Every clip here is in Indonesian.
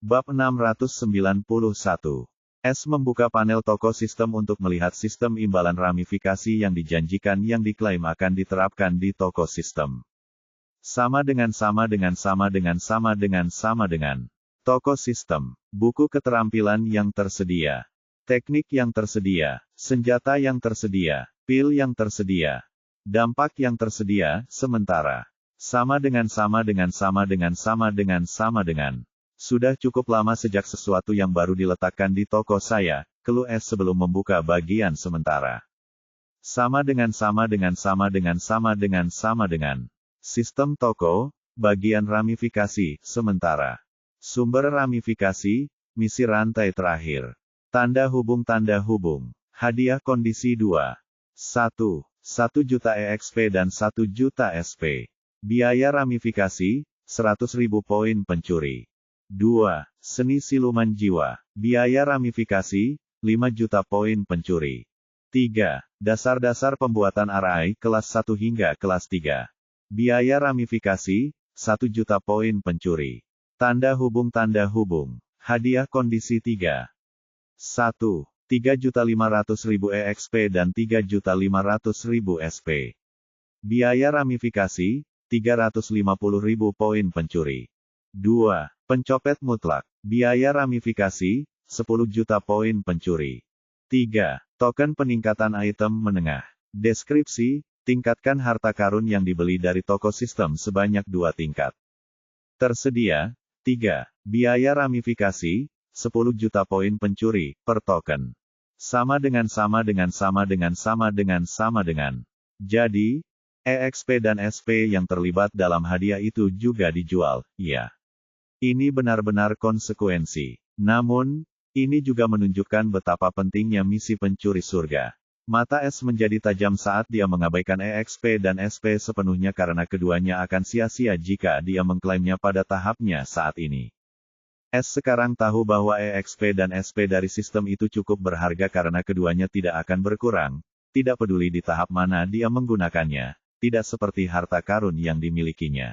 Bab 691. S membuka panel toko sistem untuk melihat sistem imbalan ramifikasi yang dijanjikan yang diklaim akan diterapkan di toko sistem. Sama dengan. Toko sistem. Buku keterampilan yang tersedia. Teknik yang tersedia. Senjata yang tersedia. Pil yang tersedia. Dampak yang tersedia, sementara. Sama dengan. Sudah cukup lama sejak sesuatu yang baru diletakkan di toko saya, keluh S sebelum membuka bagian sementara. Sama dengan. Sistem toko, bagian ramifikasi, sementara. Sumber ramifikasi, misi rantai terakhir. Tanda hubung. Hadiah kondisi 2. 1. 1 juta EXP dan 1 juta SP. Biaya ramifikasi, 100.000 poin pencuri. 2. Seni siluman jiwa. Biaya ramifikasi, 5 juta poin pencuri. 3. Dasar-dasar pembuatan arai kelas 1 hingga kelas 3. Biaya ramifikasi, 1 juta poin pencuri. Tanda hubung. Hadiah kondisi 3. 1. 3.500.000 EXP dan 3.500.000 SP. Biaya ramifikasi, 350.000 poin pencuri. 2. Pencopet mutlak. Biaya ramifikasi, 10 juta poin pencuri. 3. Token peningkatan item menengah. Deskripsi, tingkatkan harta karun yang dibeli dari toko sistem sebanyak 2 tingkat. Tersedia, 3. Biaya ramifikasi, 10 juta poin pencuri, per token. Sama dengan. Jadi, EXP dan SP yang terlibat dalam hadiah itu juga dijual, ya. Ini benar-benar konsekuensi. Namun, ini juga menunjukkan betapa pentingnya misi pencuri surga. Mata S menjadi tajam saat dia mengabaikan EXP dan SP sepenuhnya karena keduanya akan sia-sia jika dia mengklaimnya pada tahapnya saat ini. S sekarang tahu bahwa EXP dan SP dari sistem itu cukup berharga karena keduanya tidak akan berkurang, tidak peduli di tahap mana dia menggunakannya, tidak seperti harta karun yang dimilikinya.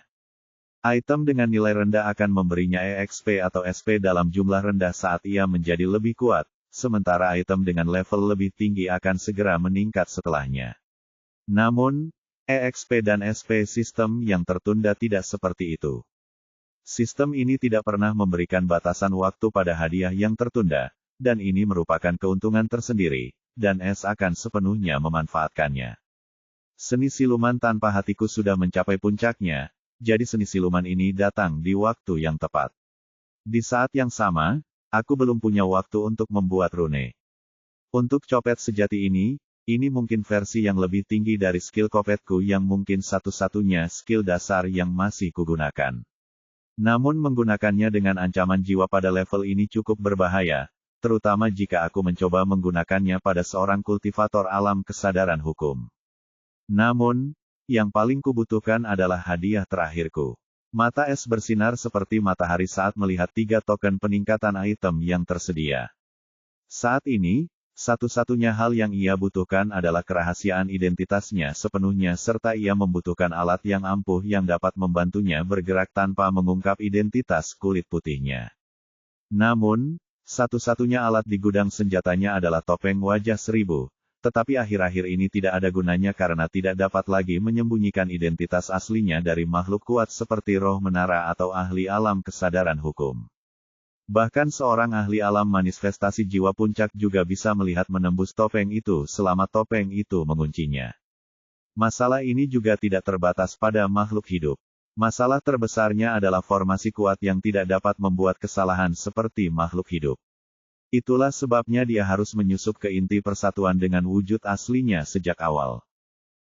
Item dengan nilai rendah akan memberinya EXP atau SP dalam jumlah rendah saat ia menjadi lebih kuat, sementara item dengan level lebih tinggi akan segera meningkat setelahnya. Namun, EXP dan SP sistem yang tertunda tidak seperti itu. Sistem ini tidak pernah memberikan batasan waktu pada hadiah yang tertunda, dan ini merupakan keuntungan tersendiri, dan S akan sepenuhnya memanfaatkannya. Seni siluman tanpa hatiku sudah mencapai puncaknya, jadi seni siluman ini datang di waktu yang tepat. Di saat yang sama, aku belum punya waktu untuk membuat rune. Untuk copet sejati ini mungkin versi yang lebih tinggi dari skill kopetku yang mungkin satu-satunya skill dasar yang masih kugunakan. Namun menggunakannya dengan ancaman jiwa pada level ini cukup berbahaya, terutama jika aku mencoba menggunakannya pada seorang kultivator alam kesadaran hukum. Namun, yang paling kubutuhkan adalah hadiah terakhirku. Mata S bersinar seperti matahari saat melihat 3 token peningkatan item yang tersedia. Saat ini, satu-satunya hal yang ia butuhkan adalah kerahasiaan identitasnya sepenuhnya serta ia membutuhkan alat yang ampuh yang dapat membantunya bergerak tanpa mengungkap identitas kulit putihnya. Namun, satu-satunya alat di gudang senjatanya adalah topeng wajah 1000. Tetapi akhir-akhir ini tidak ada gunanya karena tidak dapat lagi menyembunyikan identitas aslinya dari makhluk kuat seperti roh menara atau ahli alam kesadaran hukum. Bahkan seorang ahli alam manifestasi jiwa puncak juga bisa melihat menembus topeng itu selama topeng itu menguncinya. Masalah ini juga tidak terbatas pada makhluk hidup. Masalah terbesarnya adalah formasi kuat yang tidak dapat membuat kesalahan seperti makhluk hidup. Itulah sebabnya dia harus menyusup ke inti persatuan dengan wujud aslinya sejak awal.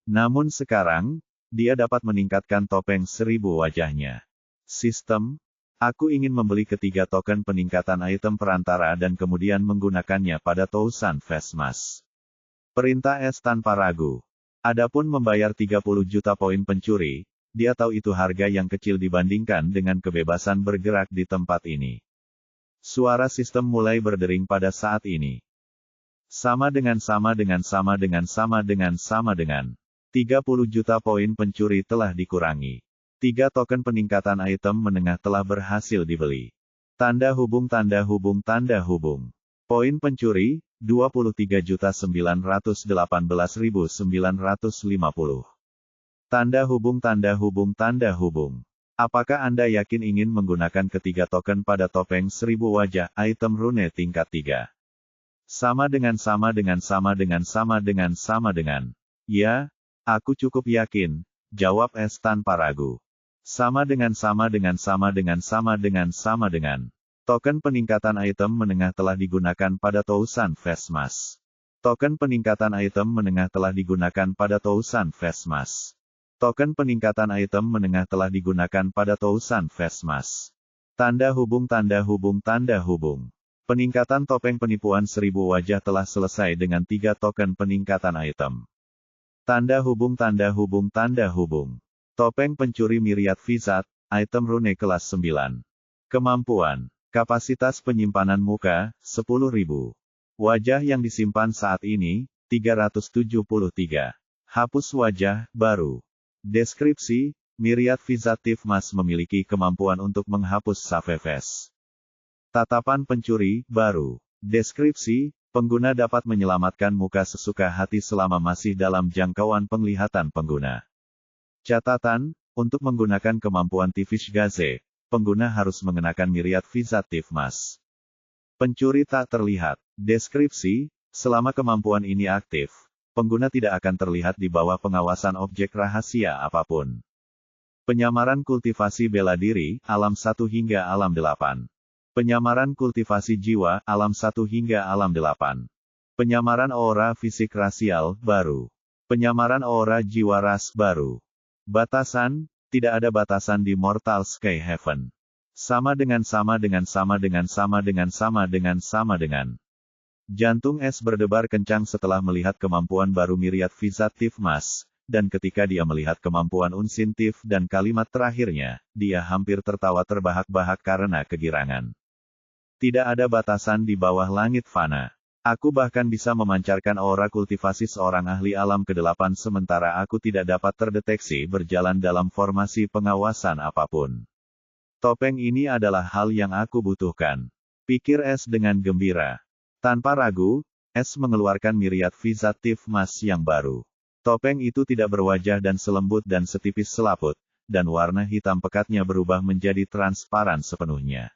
Namun sekarang, dia dapat meningkatkan topeng 1000 wajahnya. Sistem, aku ingin membeli ketiga token peningkatan item perantara dan kemudian menggunakannya pada Tousan Face Mask. Perintah S tanpa ragu. Adapun membayar 30 juta poin pencuri, dia tahu itu harga yang kecil dibandingkan dengan kebebasan bergerak di tempat ini. Suara sistem mulai berdering pada saat ini. Sama dengan. 30 juta poin pencuri telah dikurangi. 3 token peningkatan item menengah telah berhasil dibeli. Tanda hubung tanda hubung tanda hubung. Poin pencuri, 23.918.950. Tanda hubung tanda hubung tanda hubung. Apakah Anda yakin ingin menggunakan ketiga token pada topeng 1000 wajah item rune tingkat 3? Sama dengan. Ya, aku cukup yakin, jawab S tanpa ragu. Sama dengan. Token peningkatan item menengah telah digunakan pada Tousan Face Mask. Token peningkatan item menengah telah digunakan pada Tousan Face Mask. Token peningkatan item menengah telah digunakan pada Tousan Face Mask. Tanda hubung tanda hubung tanda hubung. Peningkatan topeng penipuan 1000 wajah telah selesai dengan 3 token peningkatan item. Tanda hubung tanda hubung tanda hubung. Topeng pencuri Myriad Vizard, item rune kelas 9. Kemampuan. Kapasitas penyimpanan muka, 10.000. Wajah yang disimpan saat ini, 373. Hapus wajah, baru. Deskripsi, Myriad Vizard Mask memiliki kemampuan untuk menghapus save face. Tatapan pencuri, baru. Deskripsi, pengguna dapat menyelamatkan muka sesuka hati selama masih dalam jangkauan penglihatan pengguna. Catatan, untuk menggunakan kemampuan Tifish Gaze, pengguna harus mengenakan Myriad Vizard Mask. Pencuri tak terlihat. Deskripsi, selama kemampuan ini aktif, pengguna tidak akan terlihat di bawah pengawasan objek rahasia apapun. Penyamaran kultivasi bela diri, alam 1 hingga alam 8. Penyamaran kultivasi jiwa, alam 1 hingga alam 8. Penyamaran aura fisik rasial, baru. Penyamaran aura jiwa ras, baru. Batasan, tidak ada batasan di Mortal Sky Heaven. Sama dengan. Jantung S berdebar kencang setelah melihat kemampuan baru Myriad Vizard Mask, dan ketika dia melihat kemampuan Unseen Thief dan kalimat terakhirnya, dia hampir tertawa terbahak-bahak karena kegirangan. Tidak ada batasan di bawah langit fana. Aku bahkan bisa memancarkan aura kultivasi seorang ahli alam ke-8 sementara aku tidak dapat terdeteksi berjalan dalam formasi pengawasan apapun. Topeng ini adalah hal yang aku butuhkan, pikir S dengan gembira. Tanpa ragu, S mengeluarkan Myriad Vizard Mask yang baru. Topeng itu tidak berwajah dan selembut dan setipis selaput, dan warna hitam pekatnya berubah menjadi transparan sepenuhnya.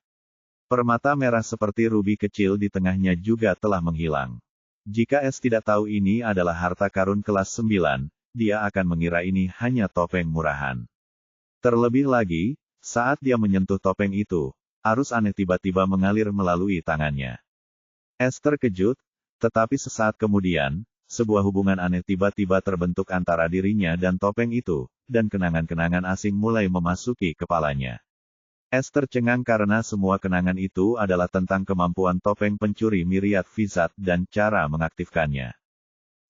Permata merah seperti rubi kecil di tengahnya juga telah menghilang. Jika S tidak tahu ini adalah harta karun kelas 9, dia akan mengira ini hanya topeng murahan. Terlebih lagi, saat dia menyentuh topeng itu, arus aneh tiba-tiba mengalir melalui tangannya. S terkejut, tetapi sesaat kemudian, sebuah hubungan aneh tiba-tiba terbentuk antara dirinya dan topeng itu, dan kenangan-kenangan asing mulai memasuki kepalanya. S tercengang karena semua kenangan itu adalah tentang kemampuan topeng pencuri Myriad Vizard dan cara mengaktifkannya.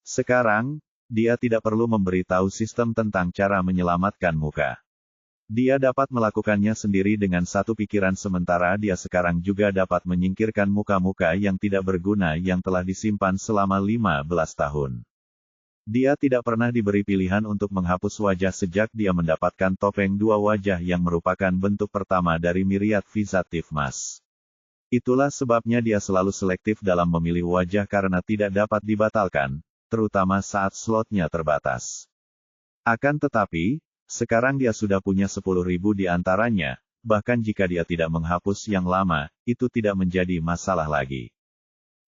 Sekarang, dia tidak perlu memberitahu sistem tentang cara menyelamatkan muka. Dia dapat melakukannya sendiri dengan satu pikiran sementara dia sekarang juga dapat menyingkirkan muka-muka yang tidak berguna yang telah disimpan selama 15 tahun. Dia tidak pernah diberi pilihan untuk menghapus wajah sejak dia mendapatkan topeng 2 wajah yang merupakan bentuk pertama dari Myriad Vizard Mask. Itulah sebabnya dia selalu selektif dalam memilih wajah karena tidak dapat dibatalkan, terutama saat slotnya terbatas. Akan tetapi, sekarang dia sudah punya 10.000 di antaranya, bahkan jika dia tidak menghapus yang lama, itu tidak menjadi masalah lagi.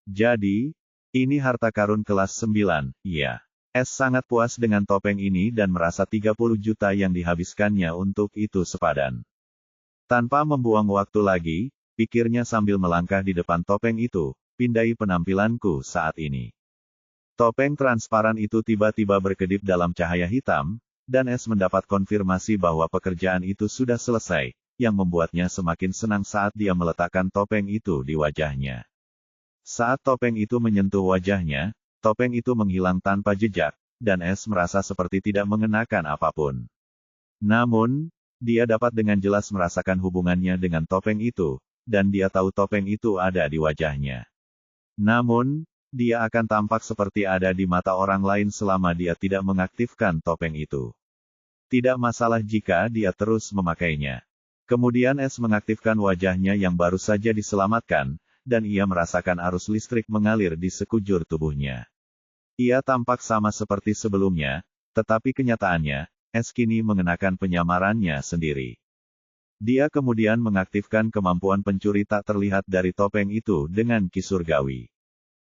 Jadi, ini harta karun kelas 9, iya. S sangat puas dengan topeng ini dan merasa 30 juta yang dihabiskannya untuk itu sepadan. Tanpa membuang waktu lagi, pikirnya sambil melangkah di depan topeng itu, pindai penampilanku saat ini. Topeng transparan itu tiba-tiba berkedip dalam cahaya hitam, dan S mendapat konfirmasi bahwa pekerjaan itu sudah selesai, yang membuatnya semakin senang saat dia meletakkan topeng itu di wajahnya. Saat topeng itu menyentuh wajahnya, topeng itu menghilang tanpa jejak, dan S merasa seperti tidak mengenakan apapun. Namun, dia dapat dengan jelas merasakan hubungannya dengan topeng itu, dan dia tahu topeng itu ada di wajahnya. Namun, dia akan tampak seperti ada di mata orang lain selama dia tidak mengaktifkan topeng itu. Tidak masalah jika dia terus memakainya. Kemudian S mengaktifkan wajahnya yang baru saja diselamatkan, dan ia merasakan arus listrik mengalir di sekujur tubuhnya. Ia tampak sama seperti sebelumnya, tetapi kenyataannya, S kini mengenakan penyamarannya sendiri. Dia kemudian mengaktifkan kemampuan pencuri tak terlihat dari topeng itu dengan ki surgawi.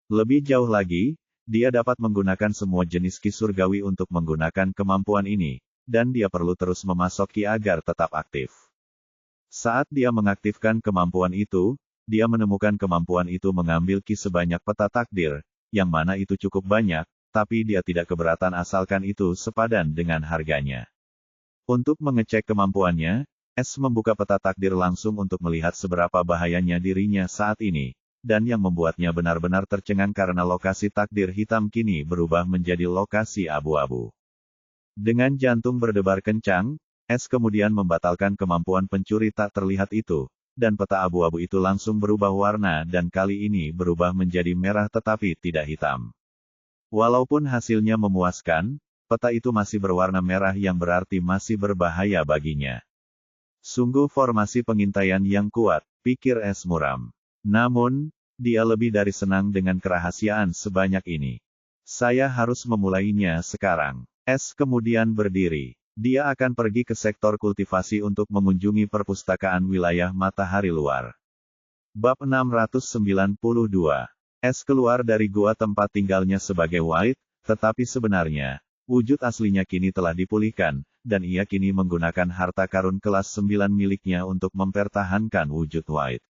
Lebih jauh lagi, dia dapat menggunakan semua jenis ki surgawi untuk menggunakan kemampuan ini, dan dia perlu terus memasok ki agar tetap aktif. Saat dia mengaktifkan kemampuan itu, dia menemukan kemampuan itu mengambil ki sebanyak peta takdir, yang mana itu cukup banyak, tapi dia tidak keberatan asalkan itu sepadan dengan harganya. Untuk mengecek kemampuannya, S membuka peta takdir langsung untuk melihat seberapa bahayanya dirinya saat ini, dan yang membuatnya benar-benar tercengang karena lokasi takdir hitam kini berubah menjadi lokasi abu-abu. Dengan jantung berdebar kencang, S kemudian membatalkan kemampuan pencuri tak terlihat itu, dan peta abu-abu itu langsung berubah warna dan kali ini berubah menjadi merah tetapi tidak hitam. Walaupun hasilnya memuaskan, peta itu masih berwarna merah yang berarti masih berbahaya baginya. Sungguh formasi pengintaian yang kuat, pikir S muram. Namun, dia lebih dari senang dengan kerahasiaan sebanyak ini. Saya harus memulainya sekarang. S kemudian berdiri. Dia akan pergi ke sektor kultivasi untuk mengunjungi perpustakaan wilayah matahari luar. Bab 692. S keluar dari gua tempat tinggalnya sebagai White, tetapi sebenarnya, wujud aslinya kini telah dipulihkan, dan ia kini menggunakan harta karun kelas 9 miliknya untuk mempertahankan wujud White.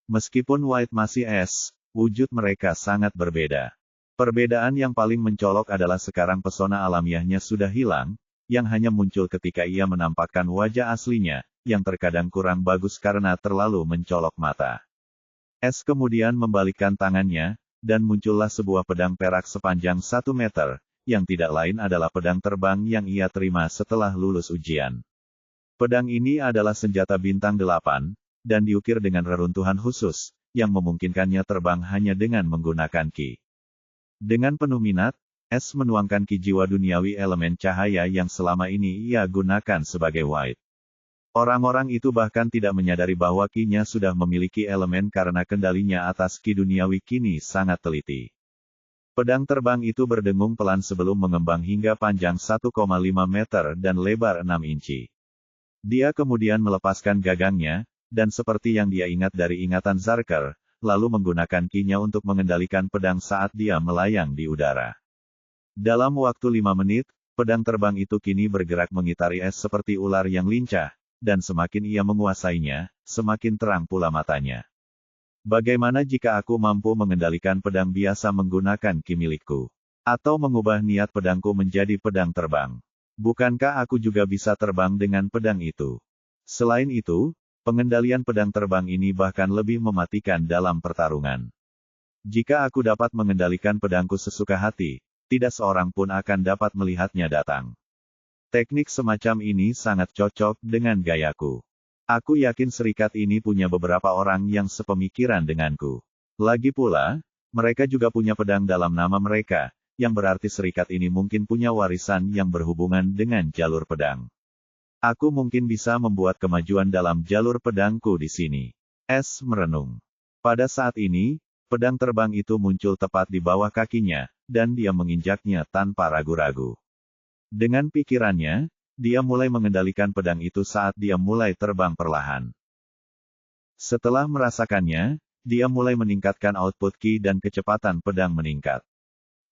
Meskipun White masih S, wujud mereka sangat berbeda. Perbedaan yang paling mencolok adalah sekarang pesona alamiahnya sudah hilang, yang hanya muncul ketika ia menampakkan wajah aslinya, yang terkadang kurang bagus karena terlalu mencolok mata. S kemudian membalikkan tangannya, dan muncullah sebuah pedang perak sepanjang 1 meter, yang tidak lain adalah pedang terbang yang ia terima setelah lulus ujian. Pedang ini adalah senjata bintang 8, dan diukir dengan reruntuhan khusus, yang memungkinkannya terbang hanya dengan menggunakan ki. Dengan penuh minat, S menuangkan ki jiwa duniawi elemen cahaya yang selama ini ia gunakan sebagai White. Orang-orang itu bahkan tidak menyadari bahwa ki-nya sudah memiliki elemen karena kendalinya atas ki duniawi kini sangat teliti. Pedang terbang itu berdengung pelan sebelum mengembang hingga panjang 1,5 meter dan lebar 6 inci. Dia kemudian melepaskan gagangnya, dan seperti yang dia ingat dari ingatan Zarker, lalu menggunakan ki-nya untuk mengendalikan pedang saat dia melayang di udara. Dalam waktu 5 menit, pedang terbang itu kini bergerak mengitari S seperti ular yang lincah, dan semakin ia menguasainya, semakin terang pula matanya. Bagaimana jika aku mampu mengendalikan pedang biasa menggunakan ki milikku? Atau mengubah niat pedangku menjadi pedang terbang? Bukankah aku juga bisa terbang dengan pedang itu? Selain itu, pengendalian pedang terbang ini bahkan lebih mematikan dalam pertarungan. Jika aku dapat mengendalikan pedangku sesuka hati, tidak seorang pun akan dapat melihatnya datang. Teknik semacam ini sangat cocok dengan gayaku. Aku yakin serikat ini punya beberapa orang yang sepemikiran denganku. Lagi pula, mereka juga punya pedang dalam nama mereka, yang berarti serikat ini mungkin punya warisan yang berhubungan dengan jalur pedang. Aku mungkin bisa membuat kemajuan dalam jalur pedangku di sini. S merenung. Pada saat ini, pedang terbang itu muncul tepat di bawah kakinya, dan dia menginjaknya tanpa ragu-ragu. Dengan pikirannya, dia mulai mengendalikan pedang itu saat dia mulai terbang perlahan. Setelah merasakannya, dia mulai meningkatkan output ki dan kecepatan pedang meningkat.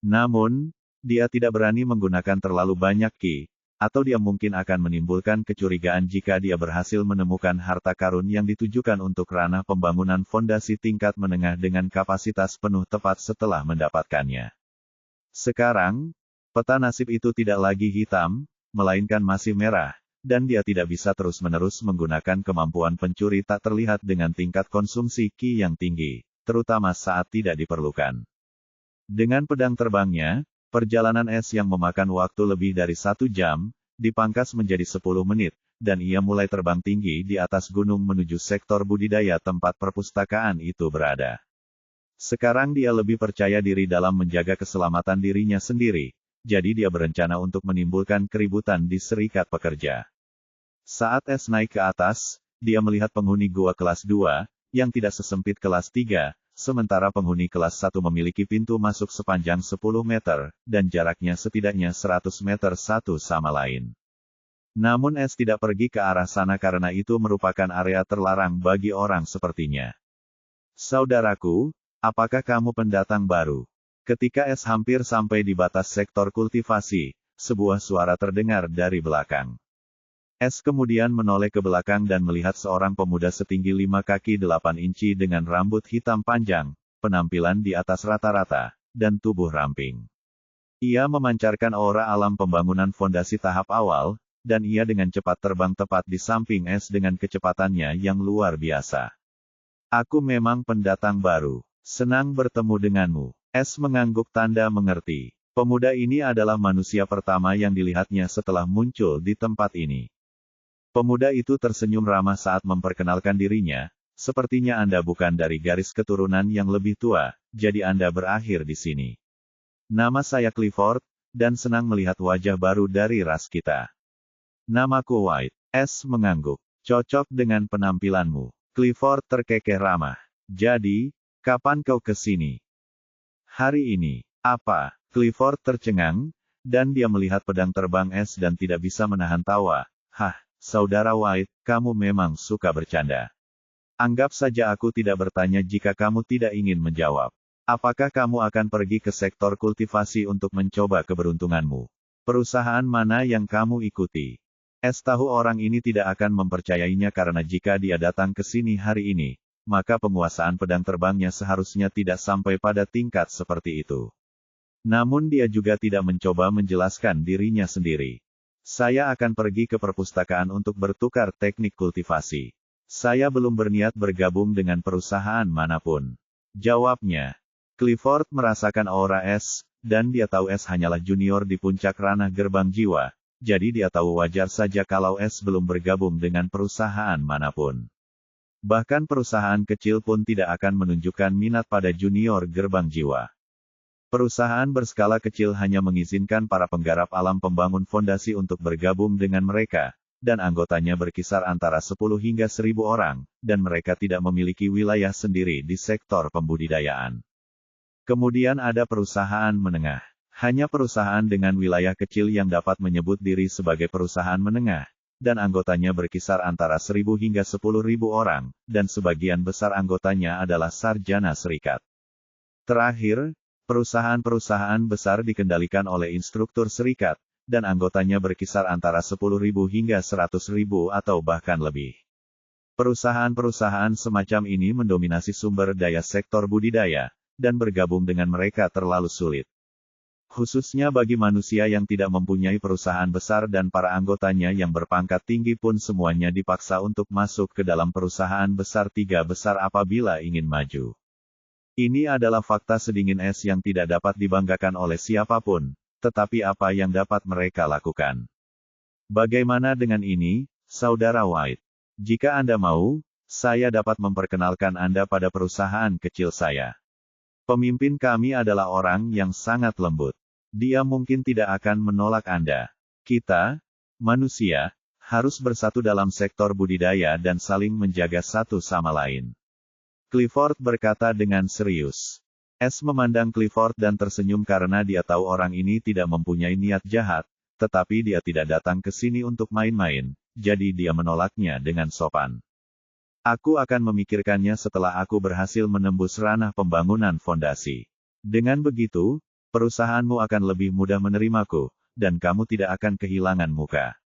Namun, dia tidak berani menggunakan terlalu banyak ki, atau dia mungkin akan menimbulkan kecurigaan jika dia berhasil menemukan harta karun yang ditujukan untuk ranah pembangunan fondasi tingkat menengah dengan kapasitas penuh tepat setelah mendapatkannya. Sekarang, peta nasib itu tidak lagi hitam, melainkan masih merah, dan dia tidak bisa terus-menerus menggunakan kemampuan pencuri tak terlihat dengan tingkat konsumsi ki yang tinggi, terutama saat tidak diperlukan. Dengan pedang terbangnya, perjalanan S yang memakan waktu lebih dari 1 jam, dipangkas menjadi 10 menit, dan ia mulai terbang tinggi di atas gunung menuju sektor budidaya tempat perpustakaan itu berada. Sekarang dia lebih percaya diri dalam menjaga keselamatan dirinya sendiri, jadi dia berencana untuk menimbulkan keributan di serikat pekerja. Saat S naik ke atas, dia melihat penghuni gua kelas 2, yang tidak sesempit kelas 3, sementara penghuni kelas 1 memiliki pintu masuk sepanjang 10 meter, dan jaraknya setidaknya 100 meter satu sama lain. Namun S tidak pergi ke arah sana karena itu merupakan area terlarang bagi orang sepertinya. Saudaraku, apakah kamu pendatang baru? Ketika S hampir sampai di batas sektor kultivasi, sebuah suara terdengar dari belakang. S kemudian menoleh ke belakang dan melihat seorang pemuda setinggi 5 kaki 8 inci dengan rambut hitam panjang, penampilan di atas rata-rata, dan tubuh ramping. Ia memancarkan aura alam pembangunan fondasi tahap awal, dan ia dengan cepat terbang tepat di samping S dengan kecepatannya yang luar biasa. Aku memang pendatang baru. Senang bertemu denganmu. S mengangguk tanda mengerti. Pemuda ini adalah manusia pertama yang dilihatnya setelah muncul di tempat ini. Pemuda itu tersenyum ramah saat memperkenalkan dirinya. Sepertinya Anda bukan dari garis keturunan yang lebih tua, jadi Anda berakhir di sini. Nama saya Clifford, dan senang melihat wajah baru dari ras kita. Namaku White. S mengangguk. Cocok dengan penampilanmu. Clifford terkekeh ramah. Jadi, kapan kau ke sini? Hari ini. Apa? Clifford tercengang, dan dia melihat pedang terbang S dan tidak bisa menahan tawa. Hah, saudara White, kamu memang suka bercanda. Anggap saja aku tidak bertanya jika kamu tidak ingin menjawab. Apakah kamu akan pergi ke sektor kultivasi untuk mencoba keberuntunganmu? Perusahaan mana yang kamu ikuti? S tahu orang ini tidak akan mempercayainya karena jika dia datang ke sini hari ini, maka penguasaan pedang terbangnya seharusnya tidak sampai pada tingkat seperti itu. Namun dia juga tidak mencoba menjelaskan dirinya sendiri. Saya akan pergi ke perpustakaan untuk bertukar teknik kultivasi. Saya belum berniat bergabung dengan perusahaan manapun. Jawabnya. Clifford merasakan aura S, dan dia tahu S hanyalah junior di puncak ranah gerbang jiwa. Jadi dia tahu wajar saja kalau S belum bergabung dengan perusahaan manapun. Bahkan perusahaan kecil pun tidak akan menunjukkan minat pada junior gerbang jiwa. Perusahaan berskala kecil hanya mengizinkan para penggarap alam pembangun fondasi untuk bergabung dengan mereka, dan anggotanya berkisar antara 10 hingga 1000 orang, dan mereka tidak memiliki wilayah sendiri di sektor pembudidayaan. Kemudian ada perusahaan menengah. Hanya perusahaan dengan wilayah kecil yang dapat menyebut diri sebagai perusahaan menengah, dan anggotanya berkisar antara 1000 hingga 10.000 orang, dan sebagian besar anggotanya adalah sarjana serikat. Terakhir, perusahaan-perusahaan besar dikendalikan oleh instruktur serikat, dan anggotanya berkisar antara 10.000 hingga 100.000 atau bahkan lebih. Perusahaan-perusahaan semacam ini mendominasi sumber daya sektor budidaya, dan bergabung dengan mereka terlalu sulit. Khususnya bagi manusia yang tidak mempunyai perusahaan besar dan para anggotanya yang berpangkat tinggi pun semuanya dipaksa untuk masuk ke dalam perusahaan besar 3 besar apabila ingin maju. Ini adalah fakta sedingin es yang tidak dapat dibanggakan oleh siapapun, tetapi apa yang dapat mereka lakukan? Bagaimana dengan ini, Saudara White? Jika Anda mau, saya dapat memperkenalkan Anda pada perusahaan kecil saya. Pemimpin kami adalah orang yang sangat lembut. Dia mungkin tidak akan menolak Anda. Kita, manusia, harus bersatu dalam sektor budidaya dan saling menjaga satu sama lain. Clifford berkata dengan serius. S memandang Clifford dan tersenyum karena dia tahu orang ini tidak mempunyai niat jahat, tetapi dia tidak datang ke sini untuk main-main, jadi dia menolaknya dengan sopan. Aku akan memikirkannya setelah aku berhasil menembus ranah pembangunan fondasi. Dengan begitu, perusahaanmu akan lebih mudah menerimaku, dan kamu tidak akan kehilangan muka.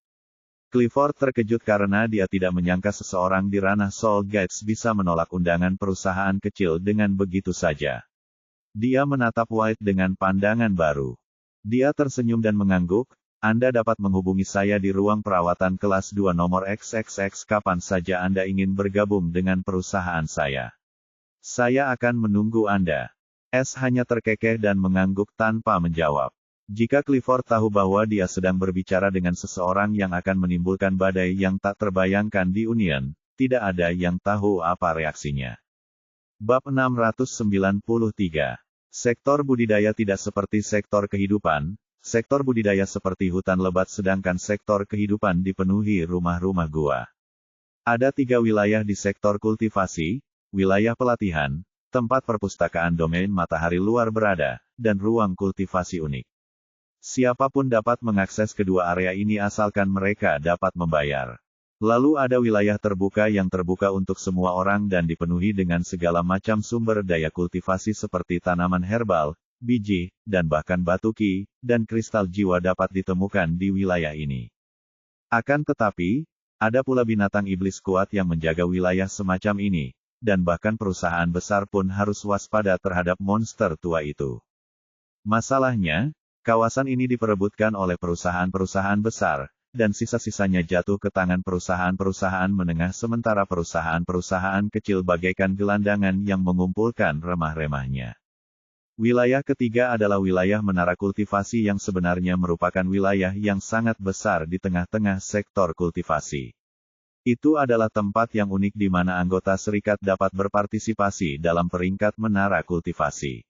Clifford terkejut karena dia tidak menyangka seseorang di ranah Soul Gates bisa menolak undangan perusahaan kecil dengan begitu saja. Dia menatap White dengan pandangan baru. Dia tersenyum dan mengangguk. Anda dapat menghubungi saya di ruang perawatan kelas 2 nomor XXX kapan saja Anda ingin bergabung dengan perusahaan saya. Saya akan menunggu Anda. S hanya terkekeh dan mengangguk tanpa menjawab. Jika Clifford tahu bahwa dia sedang berbicara dengan seseorang yang akan menimbulkan badai yang tak terbayangkan di Union, tidak ada yang tahu apa reaksinya. Bab 693. Sektor budidaya tidak seperti sektor kehidupan. Sektor budidaya seperti hutan lebat sedangkan sektor kehidupan dipenuhi rumah-rumah gua. Ada 3 wilayah di sektor kultivasi, wilayah pelatihan, tempat perpustakaan domain matahari luar berada, dan ruang kultivasi unik. Siapapun dapat mengakses kedua area ini asalkan mereka dapat membayar. Lalu ada wilayah terbuka yang terbuka untuk semua orang dan dipenuhi dengan segala macam sumber daya kultivasi seperti tanaman herbal, biji, dan bahkan batu ki, dan kristal jiwa dapat ditemukan di wilayah ini. Akan tetapi, ada pula binatang iblis kuat yang menjaga wilayah semacam ini, dan bahkan perusahaan besar pun harus waspada terhadap monster tua itu. Masalahnya, kawasan ini diperebutkan oleh perusahaan-perusahaan besar, dan sisa-sisanya jatuh ke tangan perusahaan-perusahaan menengah sementara perusahaan-perusahaan kecil bagaikan gelandangan yang mengumpulkan remah-remahnya. Wilayah ketiga adalah wilayah menara kultivasi yang sebenarnya merupakan wilayah yang sangat besar di tengah-tengah sektor kultivasi. Itu adalah tempat yang unik di mana anggota serikat dapat berpartisipasi dalam peringkat menara kultivasi.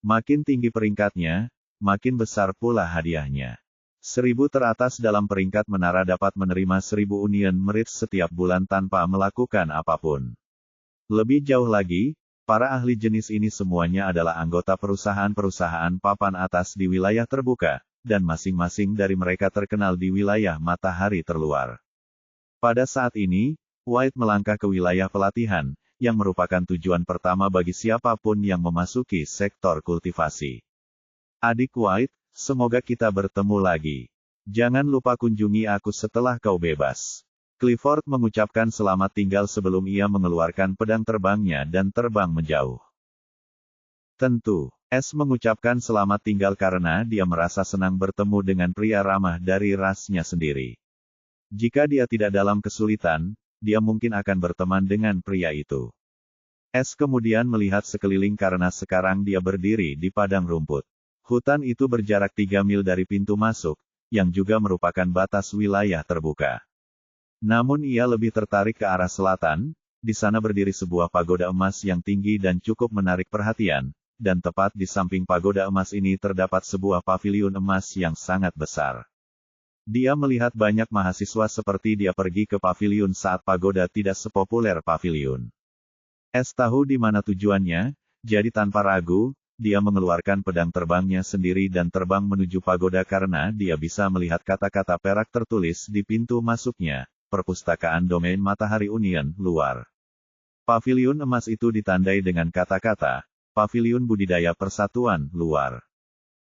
Makin tinggi peringkatnya, makin besar pula hadiahnya. 1000 teratas dalam peringkat menara dapat menerima 1000 union merit setiap bulan tanpa melakukan apapun. Lebih jauh lagi, para ahli jenis ini semuanya adalah anggota perusahaan-perusahaan papan atas di wilayah terbuka, dan masing-masing dari mereka terkenal di wilayah matahari terluar. Pada saat ini, White melangkah ke wilayah pelatihan, yang merupakan tujuan pertama bagi siapapun yang memasuki sektor kultivasi. Adik White, semoga kita bertemu lagi. Jangan lupa kunjungi aku setelah kau bebas. Clifford mengucapkan selamat tinggal sebelum ia mengeluarkan pedang terbangnya dan terbang menjauh. Tentu, S mengucapkan selamat tinggal karena dia merasa senang bertemu dengan pria ramah dari rasnya sendiri. Jika dia tidak dalam kesulitan, dia mungkin akan berteman dengan pria itu. S kemudian melihat sekeliling karena sekarang dia berdiri di padang rumput. Hutan itu berjarak 3 mil dari pintu masuk, yang juga merupakan batas wilayah terbuka. Namun ia lebih tertarik ke arah selatan, di sana berdiri sebuah pagoda emas yang tinggi dan cukup menarik perhatian, dan tepat di samping pagoda emas ini terdapat sebuah paviliun emas yang sangat besar. Dia melihat banyak mahasiswa seperti dia pergi ke paviliun saat pagoda tidak sepopuler paviliun. S tahu di mana tujuannya, jadi tanpa ragu, dia mengeluarkan pedang terbangnya sendiri dan terbang menuju pagoda karena dia bisa melihat kata-kata perak tertulis di pintu masuknya. Perpustakaan domain matahari Union, luar. Paviliun emas itu ditandai dengan kata-kata, Paviliun budidaya persatuan, luar.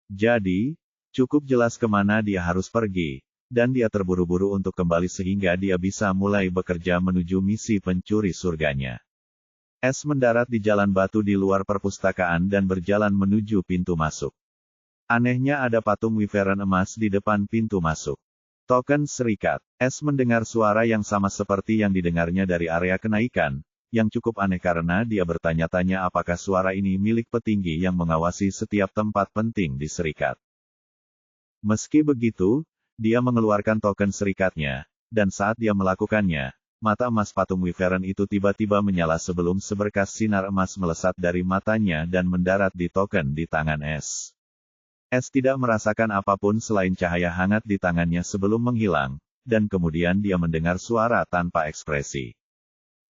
Jadi, cukup jelas kemana dia harus pergi, dan dia terburu-buru untuk kembali sehingga dia bisa mulai bekerja menuju misi pencuri surganya. S mendarat di jalan batu di luar perpustakaan dan berjalan menuju pintu masuk. Anehnya ada patung Wyvern emas di depan pintu masuk. Token serikat. S mendengar suara yang sama seperti yang didengarnya dari area kenaikan, yang cukup aneh karena dia bertanya-tanya apakah suara ini milik petinggi yang mengawasi setiap tempat penting di serikat. Meski begitu, dia mengeluarkan token serikatnya, dan saat dia melakukannya, mata emas patung Wyvern itu tiba-tiba menyala sebelum seberkas sinar emas melesat dari matanya dan mendarat di token di tangan S. S tidak merasakan apapun selain cahaya hangat di tangannya sebelum menghilang, dan kemudian dia mendengar suara tanpa ekspresi.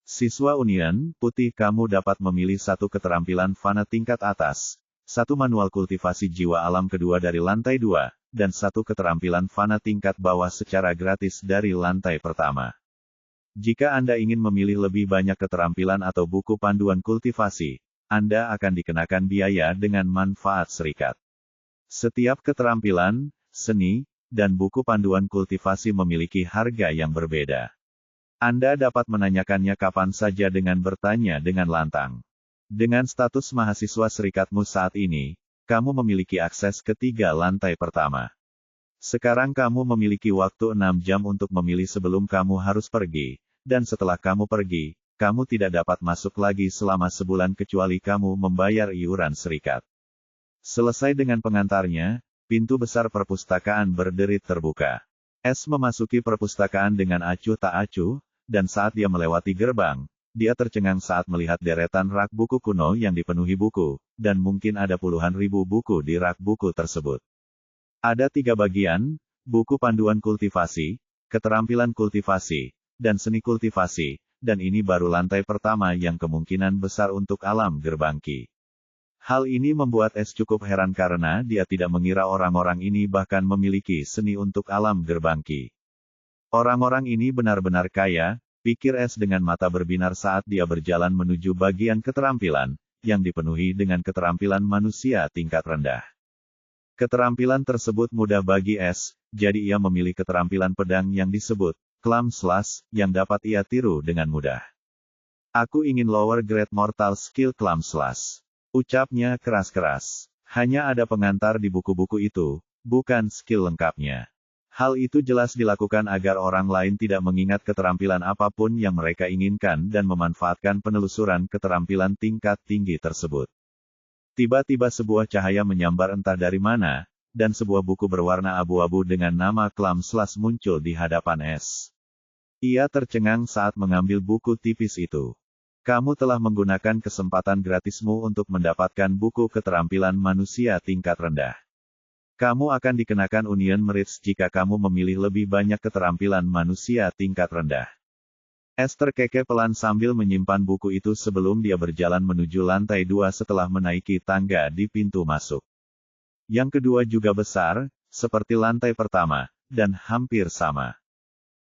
Siswa Union, putih kamu dapat memilih satu keterampilan fana tingkat atas, satu manual kultivasi jiwa alam kedua dari lantai 2, dan satu keterampilan fana tingkat bawah secara gratis dari lantai pertama. Jika Anda ingin memilih lebih banyak keterampilan atau buku panduan kultivasi, Anda akan dikenakan biaya dengan manfaat serikat. Setiap keterampilan, seni, dan buku panduan kultivasi memiliki harga yang berbeda. Anda dapat menanyakannya kapan saja dengan bertanya dengan lantang. Dengan status mahasiswa serikatmu saat ini, kamu memiliki akses ke 3 lantai pertama. Sekarang kamu memiliki waktu 6 jam untuk memilih sebelum kamu harus pergi, dan setelah kamu pergi, kamu tidak dapat masuk lagi selama sebulan kecuali kamu membayar iuran serikat. Selesai dengan pengantarnya, pintu besar perpustakaan berderit terbuka. S memasuki perpustakaan dengan acuh tak acuh, dan saat dia melewati gerbang, dia tercengang saat melihat deretan rak buku kuno yang dipenuhi buku, dan mungkin ada puluhan ribu buku di rak buku tersebut. Ada 3 bagian, buku panduan kultivasi, keterampilan kultivasi, dan seni kultivasi, dan ini baru lantai pertama yang kemungkinan besar untuk alam gerbangki. Hal ini membuat S cukup heran karena dia tidak mengira orang-orang ini bahkan memiliki seni untuk alam gerbangki. Orang-orang ini benar-benar kaya, pikir S dengan mata berbinar saat dia berjalan menuju bagian keterampilan, yang dipenuhi dengan keterampilan manusia tingkat rendah. Keterampilan tersebut mudah bagi S, jadi ia memilih keterampilan pedang yang disebut Clam Slash, yang dapat ia tiru dengan mudah. Aku ingin lower grade mortal skill Clam Slash. Ucapnya keras-keras. Hanya ada pengantar di buku-buku itu, bukan skill lengkapnya. Hal itu jelas dilakukan agar orang lain tidak mengingat keterampilan apapun yang mereka inginkan dan memanfaatkan penelusuran keterampilan tingkat tinggi tersebut. Tiba-tiba sebuah cahaya menyambar entah dari mana, dan sebuah buku berwarna abu-abu dengan nama Clam Slash muncul di hadapan S. Ia tercengang saat mengambil buku tipis itu. Kamu telah menggunakan kesempatan gratismu untuk mendapatkan buku keterampilan manusia tingkat rendah. Kamu akan dikenakan Union Merits jika kamu memilih lebih banyak keterampilan manusia tingkat rendah. S terkekeh pelan sambil menyimpan buku itu sebelum dia berjalan menuju lantai 2 setelah menaiki tangga di pintu masuk. Yang kedua juga besar, seperti lantai pertama, dan hampir sama.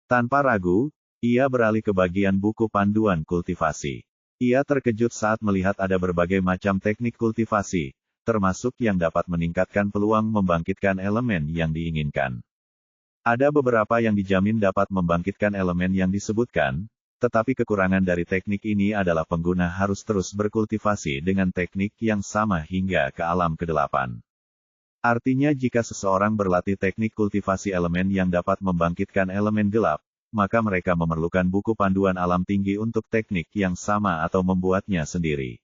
Tanpa ragu, ia beralih ke bagian buku panduan kultivasi. Ia terkejut saat melihat ada berbagai macam teknik kultivasi, termasuk yang dapat meningkatkan peluang membangkitkan elemen yang diinginkan. Ada beberapa yang dijamin dapat membangkitkan elemen yang disebutkan, tetapi kekurangan dari teknik ini adalah pengguna harus terus berkultivasi dengan teknik yang sama hingga ke alam ke-8. Artinya jika seseorang berlatih teknik kultivasi elemen yang dapat membangkitkan elemen gelap, maka mereka memerlukan buku panduan alam tinggi untuk teknik yang sama atau membuatnya sendiri.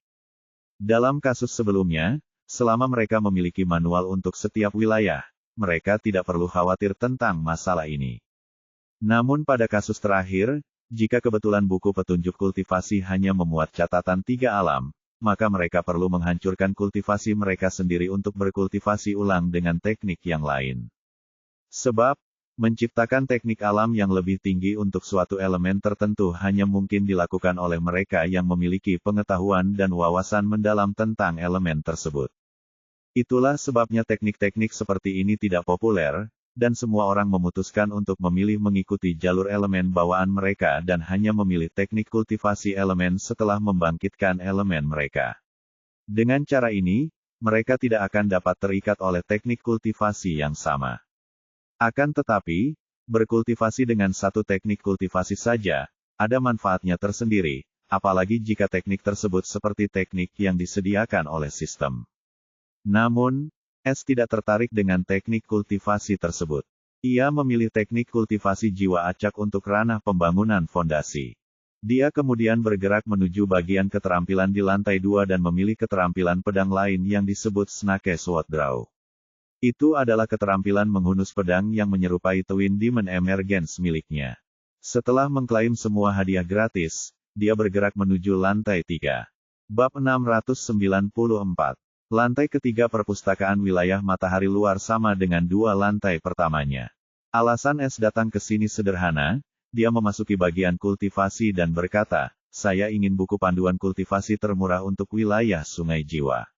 Dalam kasus sebelumnya, selama mereka memiliki manual untuk setiap wilayah, mereka tidak perlu khawatir tentang masalah ini. Namun pada kasus terakhir, jika kebetulan buku petunjuk kultivasi hanya memuat catatan 3 alam, maka mereka perlu menghancurkan kultivasi mereka sendiri untuk berkultivasi ulang dengan teknik yang lain. Sebab, menciptakan teknik alam yang lebih tinggi untuk suatu elemen tertentu hanya mungkin dilakukan oleh mereka yang memiliki pengetahuan dan wawasan mendalam tentang elemen tersebut. Itulah sebabnya teknik-teknik seperti ini tidak populer, dan semua orang memutuskan untuk memilih mengikuti jalur elemen bawaan mereka dan hanya memilih teknik kultivasi elemen setelah membangkitkan elemen mereka. Dengan cara ini, mereka tidak akan dapat terikat oleh teknik kultivasi yang sama. Akan tetapi, berkultivasi dengan satu teknik kultivasi saja, ada manfaatnya tersendiri, apalagi jika teknik tersebut seperti teknik yang disediakan oleh sistem. Namun, S tidak tertarik dengan teknik kultivasi tersebut. Ia memilih teknik kultivasi jiwa acak untuk ranah pembangunan fondasi. Dia kemudian bergerak menuju bagian keterampilan di lantai 2 dan memilih keterampilan pedang lain yang disebut Snake Sword Draw. Itu adalah keterampilan menghunus pedang yang menyerupai Twin Demon Emergence miliknya. Setelah mengklaim semua hadiah gratis, dia bergerak menuju lantai 3. Bab 694. Lantai ketiga perpustakaan wilayah matahari luar sama dengan 2 lantai pertamanya. Alasan S datang ke sini sederhana, dia memasuki bagian kultivasi dan berkata, saya ingin buku panduan kultivasi termurah untuk wilayah Sungai Jiwa.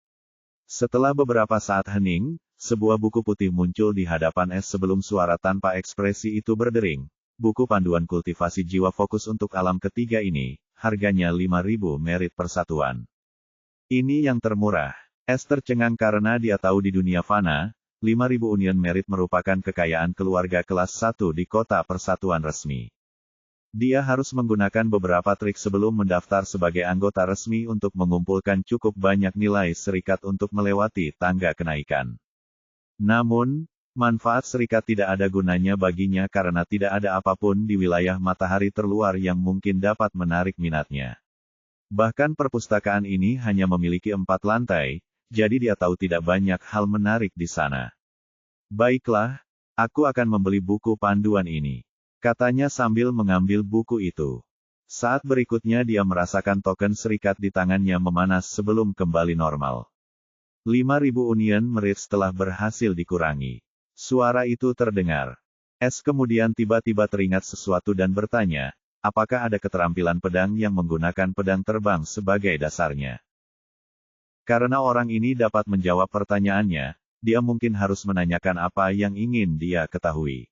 Setelah beberapa saat hening, sebuah buku putih muncul di hadapan S sebelum suara tanpa ekspresi itu berdering. Buku panduan kultivasi jiwa fokus untuk alam ketiga ini, harganya 5.000 merit persatuan. Ini yang termurah. S tercengang karena dia tahu di dunia fana, 5.000 union merit merupakan kekayaan keluarga kelas 1 di kota persatuan resmi. Dia harus menggunakan beberapa trik sebelum mendaftar sebagai anggota resmi untuk mengumpulkan cukup banyak nilai serikat untuk melewati tangga kenaikan. Namun, manfaat serikat tidak ada gunanya baginya karena tidak ada apapun di wilayah matahari terluar yang mungkin dapat menarik minatnya. Bahkan perpustakaan ini hanya memiliki 4 lantai, jadi dia tahu tidak banyak hal menarik di sana. Baiklah, aku akan membeli buku panduan ini, katanya sambil mengambil buku itu. Saat berikutnya dia merasakan token serikat di tangannya memanas sebelum kembali normal. 5.000 union merits telah berhasil dikurangi. Suara itu terdengar. S kemudian tiba-tiba teringat sesuatu dan bertanya, apakah ada keterampilan pedang yang menggunakan pedang terbang sebagai dasarnya? Karena orang ini dapat menjawab pertanyaannya, dia mungkin harus menanyakan apa yang ingin dia ketahui.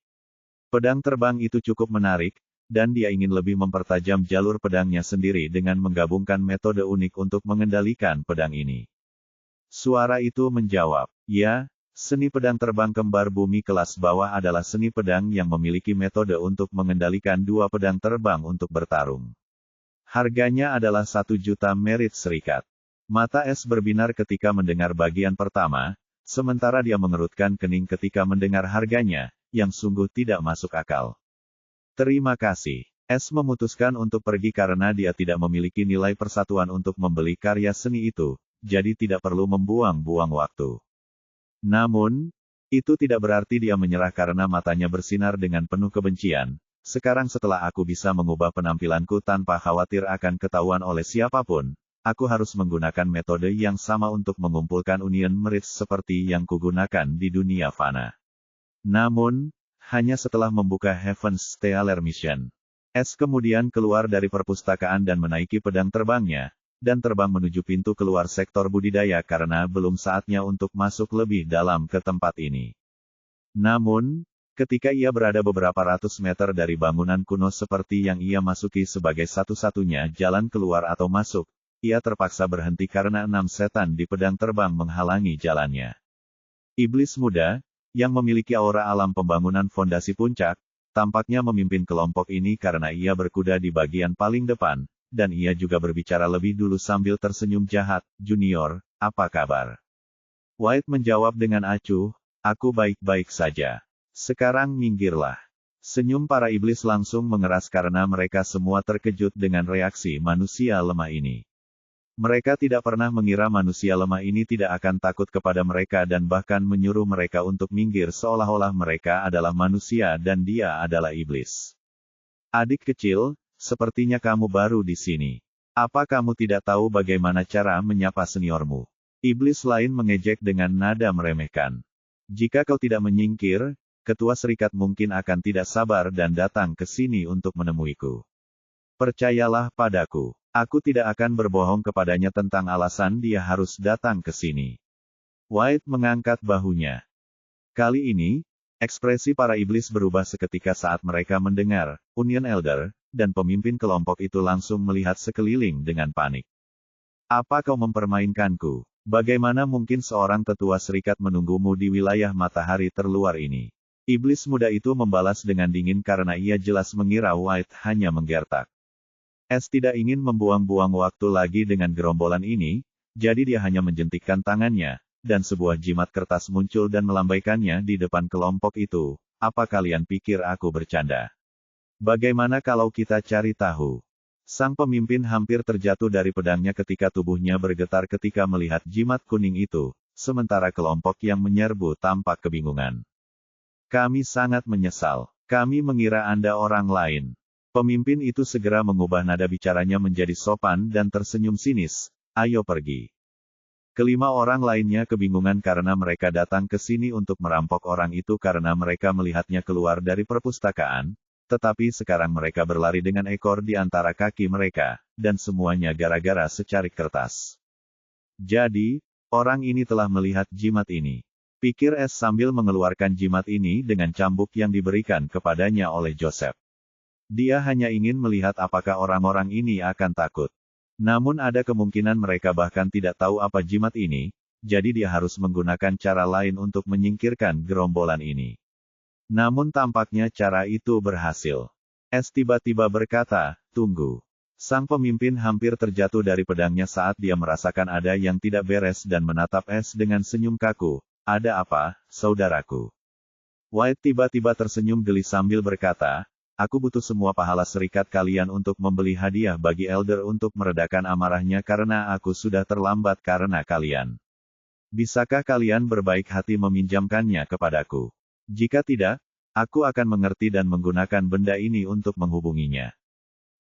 Pedang terbang itu cukup menarik, dan dia ingin lebih mempertajam jalur pedangnya sendiri dengan menggabungkan metode unik untuk mengendalikan pedang ini. Suara itu menjawab, ya, seni pedang terbang kembar bumi kelas bawah adalah seni pedang yang memiliki metode untuk mengendalikan dua pedang terbang untuk bertarung. Harganya adalah 1 juta merit serikat. Mata S berbinar ketika mendengar bagian pertama, sementara dia mengerutkan kening ketika mendengar harganya, yang sungguh tidak masuk akal. Terima kasih. S memutuskan untuk pergi karena dia tidak memiliki nilai persatuan untuk membeli karya seni itu, jadi tidak perlu membuang-buang waktu. Namun, itu tidak berarti dia menyerah karena matanya bersinar dengan penuh kebencian. Sekarang setelah aku bisa mengubah penampilanku tanpa khawatir akan ketahuan oleh siapapun, aku harus menggunakan metode yang sama untuk mengumpulkan Union Merits seperti yang kugunakan di dunia fana. Namun, hanya setelah membuka Heaven's Stealer Mission. S kemudian keluar dari perpustakaan dan menaiki pedang terbangnya, dan terbang menuju pintu keluar sektor budidaya karena belum saatnya untuk masuk lebih dalam ke tempat ini. Namun, ketika ia berada beberapa ratus meter dari bangunan kuno seperti yang ia masuki sebagai satu-satunya jalan keluar atau masuk, ia terpaksa berhenti karena 6 setan di pedang terbang menghalangi jalannya. Iblis muda, yang memiliki aura alam pembangunan fondasi puncak, tampaknya memimpin kelompok ini karena ia berkuda di bagian paling depan, dan ia juga berbicara lebih dulu sambil tersenyum jahat, "Junior, apa kabar?" White menjawab dengan acuh, "Aku baik-baik saja. Sekarang minggirlah." Senyum para iblis langsung mengeras karena mereka semua terkejut dengan reaksi manusia lemah ini. Mereka tidak pernah mengira manusia lemah ini tidak akan takut kepada mereka dan bahkan menyuruh mereka untuk minggir seolah-olah mereka adalah manusia dan dia adalah iblis. "Adik kecil, sepertinya kamu baru di sini. Apa kamu tidak tahu bagaimana cara menyapa seniormu?" Iblis lain mengejek dengan nada meremehkan. "Jika kau tidak menyingkir, ketua serikat mungkin akan tidak sabar dan datang ke sini untuk menemuiku. Percayalah padaku. Aku tidak akan berbohong kepadanya tentang alasan dia harus datang ke sini." White mengangkat bahunya. Kali ini, ekspresi para iblis berubah seketika saat mereka mendengar Union Elder, dan pemimpin kelompok itu langsung melihat sekeliling dengan panik. "Apa kau mempermainkanku? Bagaimana mungkin seorang tetua serikat menunggumu di wilayah matahari terluar ini?" Iblis muda itu membalas dengan dingin karena ia jelas mengira White hanya menggertak. S tidak ingin membuang-buang waktu lagi dengan gerombolan ini, jadi dia hanya menjentikkan tangannya, dan sebuah jimat kertas muncul dan melambaikannya di depan kelompok itu. "Apa kalian pikir aku bercanda? Bagaimana kalau kita cari tahu?" Sang pemimpin hampir terjatuh dari pedangnya ketika tubuhnya bergetar ketika melihat jimat kuning itu, sementara kelompok yang menyerbu tampak kebingungan. "Kami sangat menyesal. Kami mengira Anda orang lain." Pemimpin itu segera mengubah nada bicaranya menjadi sopan dan tersenyum sinis, "Ayo pergi." Kelima orang lainnya kebingungan karena mereka datang ke sini untuk merampok orang itu karena mereka melihatnya keluar dari perpustakaan, tetapi sekarang mereka berlari dengan ekor di antara kaki mereka, dan semuanya gara-gara secarik kertas. "Jadi, orang ini telah melihat jimat ini," pikir S sambil mengeluarkan jimat ini dengan cambuk yang diberikan kepadanya oleh Joseph. Dia hanya ingin melihat apakah orang-orang ini akan takut. Namun ada kemungkinan mereka bahkan tidak tahu apa jimat ini, jadi dia harus menggunakan cara lain untuk menyingkirkan gerombolan ini. Namun tampaknya cara itu berhasil. S tiba-tiba berkata, "Tunggu." Sang pemimpin hampir terjatuh dari pedangnya saat dia merasakan ada yang tidak beres dan menatap S dengan senyum kaku. "Ada apa, saudaraku?" White tiba-tiba tersenyum geli sambil berkata, "Aku butuh semua pahala serikat kalian untuk membeli hadiah bagi Elder untuk meredakan amarahnya karena aku sudah terlambat karena kalian. Bisakah kalian berbaik hati meminjamkannya kepadaku? Jika tidak, aku akan mengerti dan menggunakan benda ini untuk menghubunginya.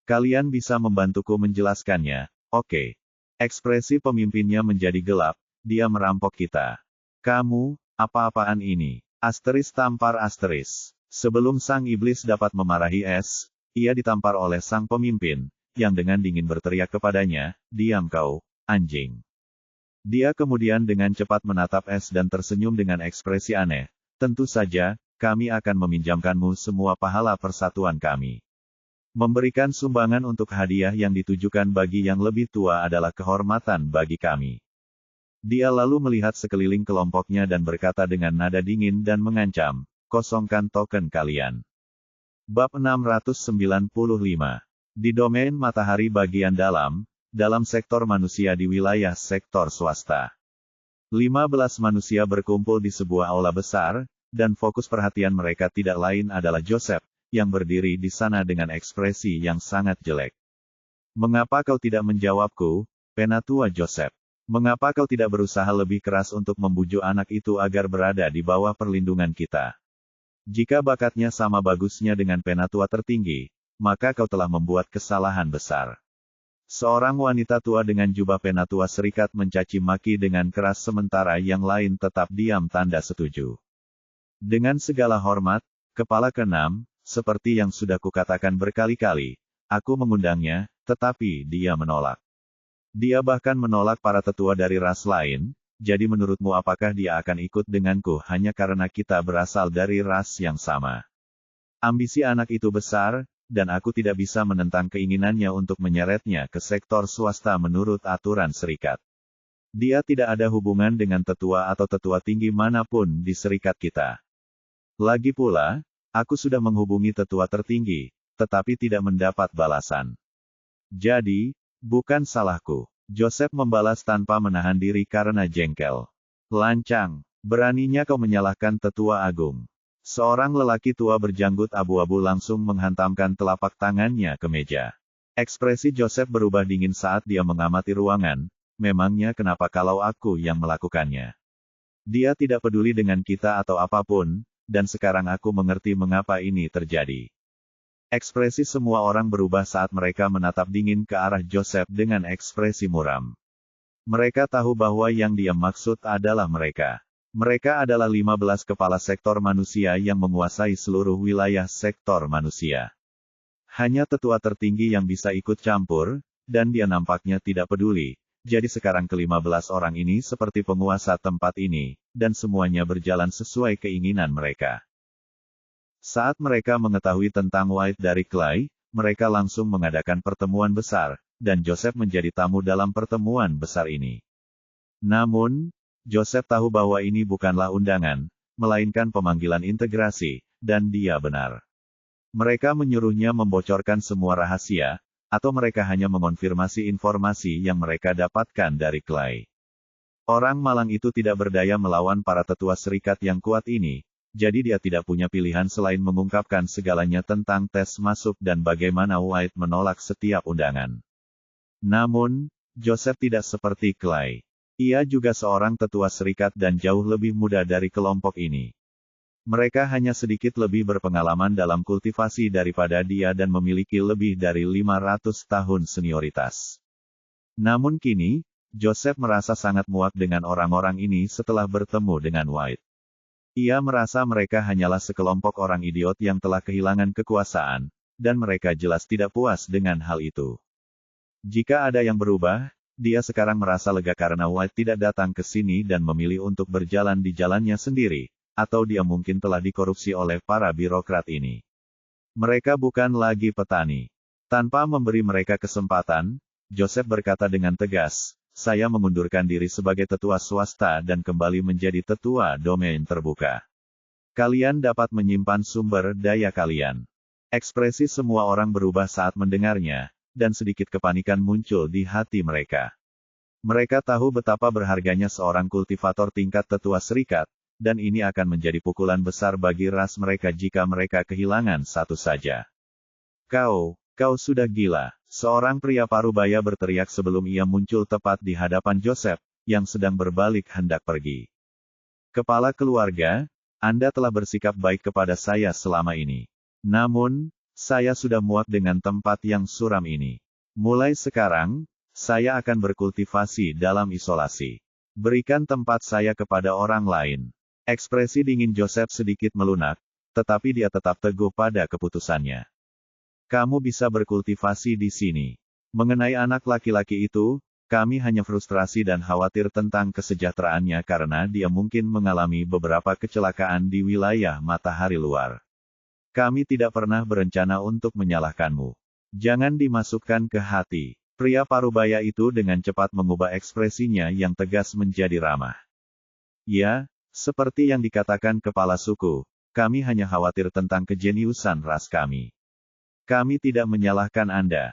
Kalian bisa membantuku menjelaskannya, oke?" Ekspresi pemimpinnya menjadi gelap, "Dia merampok kita. Kamu, apa-apaan ini?" Asteris tampar asteris. Sebelum sang iblis dapat memarahi S, ia ditampar oleh sang pemimpin, yang dengan dingin berteriak kepadanya, "Diam kau, anjing." Dia kemudian dengan cepat menatap Es dan tersenyum dengan ekspresi aneh, "Tentu saja, kami akan meminjamkanmu semua pahala persatuan kami." Memberikan sumbangan untuk hadiah yang ditujukan bagi yang lebih tua adalah kehormatan bagi kami. Dia lalu melihat sekeliling kelompoknya dan berkata dengan nada dingin dan mengancam, "Kosongkan token kalian." Bab 695. Di domain matahari bagian dalam sektor manusia di wilayah sektor swasta. 15 manusia berkumpul di sebuah aula besar, dan fokus perhatian mereka tidak lain adalah Joseph, yang berdiri di sana dengan ekspresi yang sangat jelek. "Mengapa kau tidak menjawabku, Penatua Joseph? Mengapa kau tidak berusaha lebih keras untuk membujuk anak itu agar berada di bawah perlindungan kita? Jika bakatnya sama bagusnya dengan Penatua tertinggi, maka kau telah membuat kesalahan besar." Seorang wanita tua dengan jubah Penatua Serikat mencaci maki dengan keras sementara yang lain tetap diam tanda setuju. "Dengan segala hormat, Kepala ke-6, seperti yang sudah kukatakan berkali-kali, aku mengundangnya, tetapi dia menolak. Dia bahkan menolak para tetua dari ras lain, jadi menurutmu apakah dia akan ikut denganku hanya karena kita berasal dari ras yang sama? Ambisi anak itu besar, dan aku tidak bisa menentang keinginannya untuk menyeretnya ke sektor swasta menurut aturan serikat. Dia tidak ada hubungan dengan tetua atau tetua tinggi manapun di serikat kita. Lagi pula, aku sudah menghubungi tetua tertinggi, tetapi tidak mendapat balasan. Jadi, bukan salahku." Joseph membalas tanpa menahan diri karena jengkel. "Lancang, beraninya kau menyalahkan tetua agung." Seorang lelaki tua berjanggut abu-abu langsung menghantamkan telapak tangannya ke meja. Ekspresi Joseph berubah dingin saat dia mengamati ruangan, "Memangnya kenapa kalau aku yang melakukannya? Dia tidak peduli dengan kita atau apapun, dan sekarang aku mengerti mengapa ini terjadi." Ekspresi semua orang berubah saat mereka menatap dingin ke arah Joseph dengan ekspresi muram. Mereka tahu bahwa yang dia maksud adalah mereka. Mereka adalah 15 kepala sektor manusia yang menguasai seluruh wilayah sektor manusia. Hanya tetua tertinggi yang bisa ikut campur, dan dia nampaknya tidak peduli. Jadi sekarang ke-15 orang ini seperti penguasa tempat ini, dan semuanya berjalan sesuai keinginan mereka. Saat mereka mengetahui tentang White dari Clay, mereka langsung mengadakan pertemuan besar, dan Joseph menjadi tamu dalam pertemuan besar ini. Namun, Joseph tahu bahwa ini bukanlah undangan, melainkan pemanggilan integrasi, dan dia benar. Mereka menyuruhnya membocorkan semua rahasia, atau mereka hanya mengonfirmasi informasi yang mereka dapatkan dari Clay. Orang malang itu tidak berdaya melawan para tetua serikat yang kuat ini, jadi dia tidak punya pilihan selain mengungkapkan segalanya tentang tes masuk dan bagaimana White menolak setiap undangan. Namun, Joseph tidak seperti Clay. Ia juga seorang tetua serikat dan jauh lebih muda dari kelompok ini. Mereka hanya sedikit lebih berpengalaman dalam kultivasi daripada dia dan memiliki lebih dari 500 tahun senioritas. Namun kini, Joseph merasa sangat muak dengan orang-orang ini setelah bertemu dengan White. Ia merasa mereka hanyalah sekelompok orang idiot yang telah kehilangan kekuasaan, dan mereka jelas tidak puas dengan hal itu. Jika ada yang berubah, dia sekarang merasa lega karena White tidak datang ke sini dan memilih untuk berjalan di jalannya sendiri, atau dia mungkin telah dikorupsi oleh para birokrat ini. Mereka bukan lagi petani. Tanpa memberi mereka kesempatan, Joseph berkata dengan tegas, "Saya mengundurkan diri sebagai tetua swasta dan kembali menjadi tetua domain terbuka. Kalian dapat menyimpan sumber daya kalian." Ekspresi semua orang berubah saat mendengarnya, dan sedikit kepanikan muncul di hati mereka. Mereka tahu betapa berharganya seorang kultivator tingkat tetua serikat, dan ini akan menjadi pukulan besar bagi ras mereka jika mereka kehilangan satu saja. Kau sudah gila." Seorang pria parubaya berteriak sebelum ia muncul tepat di hadapan Joseph, yang sedang berbalik hendak pergi. "Kepala keluarga, Anda telah bersikap baik kepada saya selama ini. Namun, saya sudah muak dengan tempat yang suram ini. Mulai sekarang, saya akan berkultivasi dalam isolasi. Berikan tempat saya kepada orang lain." Ekspresi dingin Joseph sedikit melunak, tetapi dia tetap teguh pada keputusannya. Kamu bisa berkultivasi di sini. Mengenai anak laki-laki itu, kami hanya frustrasi dan khawatir tentang kesejahteraannya karena dia mungkin mengalami beberapa kecelakaan di wilayah matahari luar. Kami tidak pernah berencana untuk menyalahkanmu. Jangan dimasukkan ke hati. Pria parubaya itu dengan cepat mengubah ekspresinya yang tegas menjadi ramah. Ya, seperti yang dikatakan kepala suku, kami hanya khawatir tentang kejeniusan ras kami. Kami tidak menyalahkan Anda.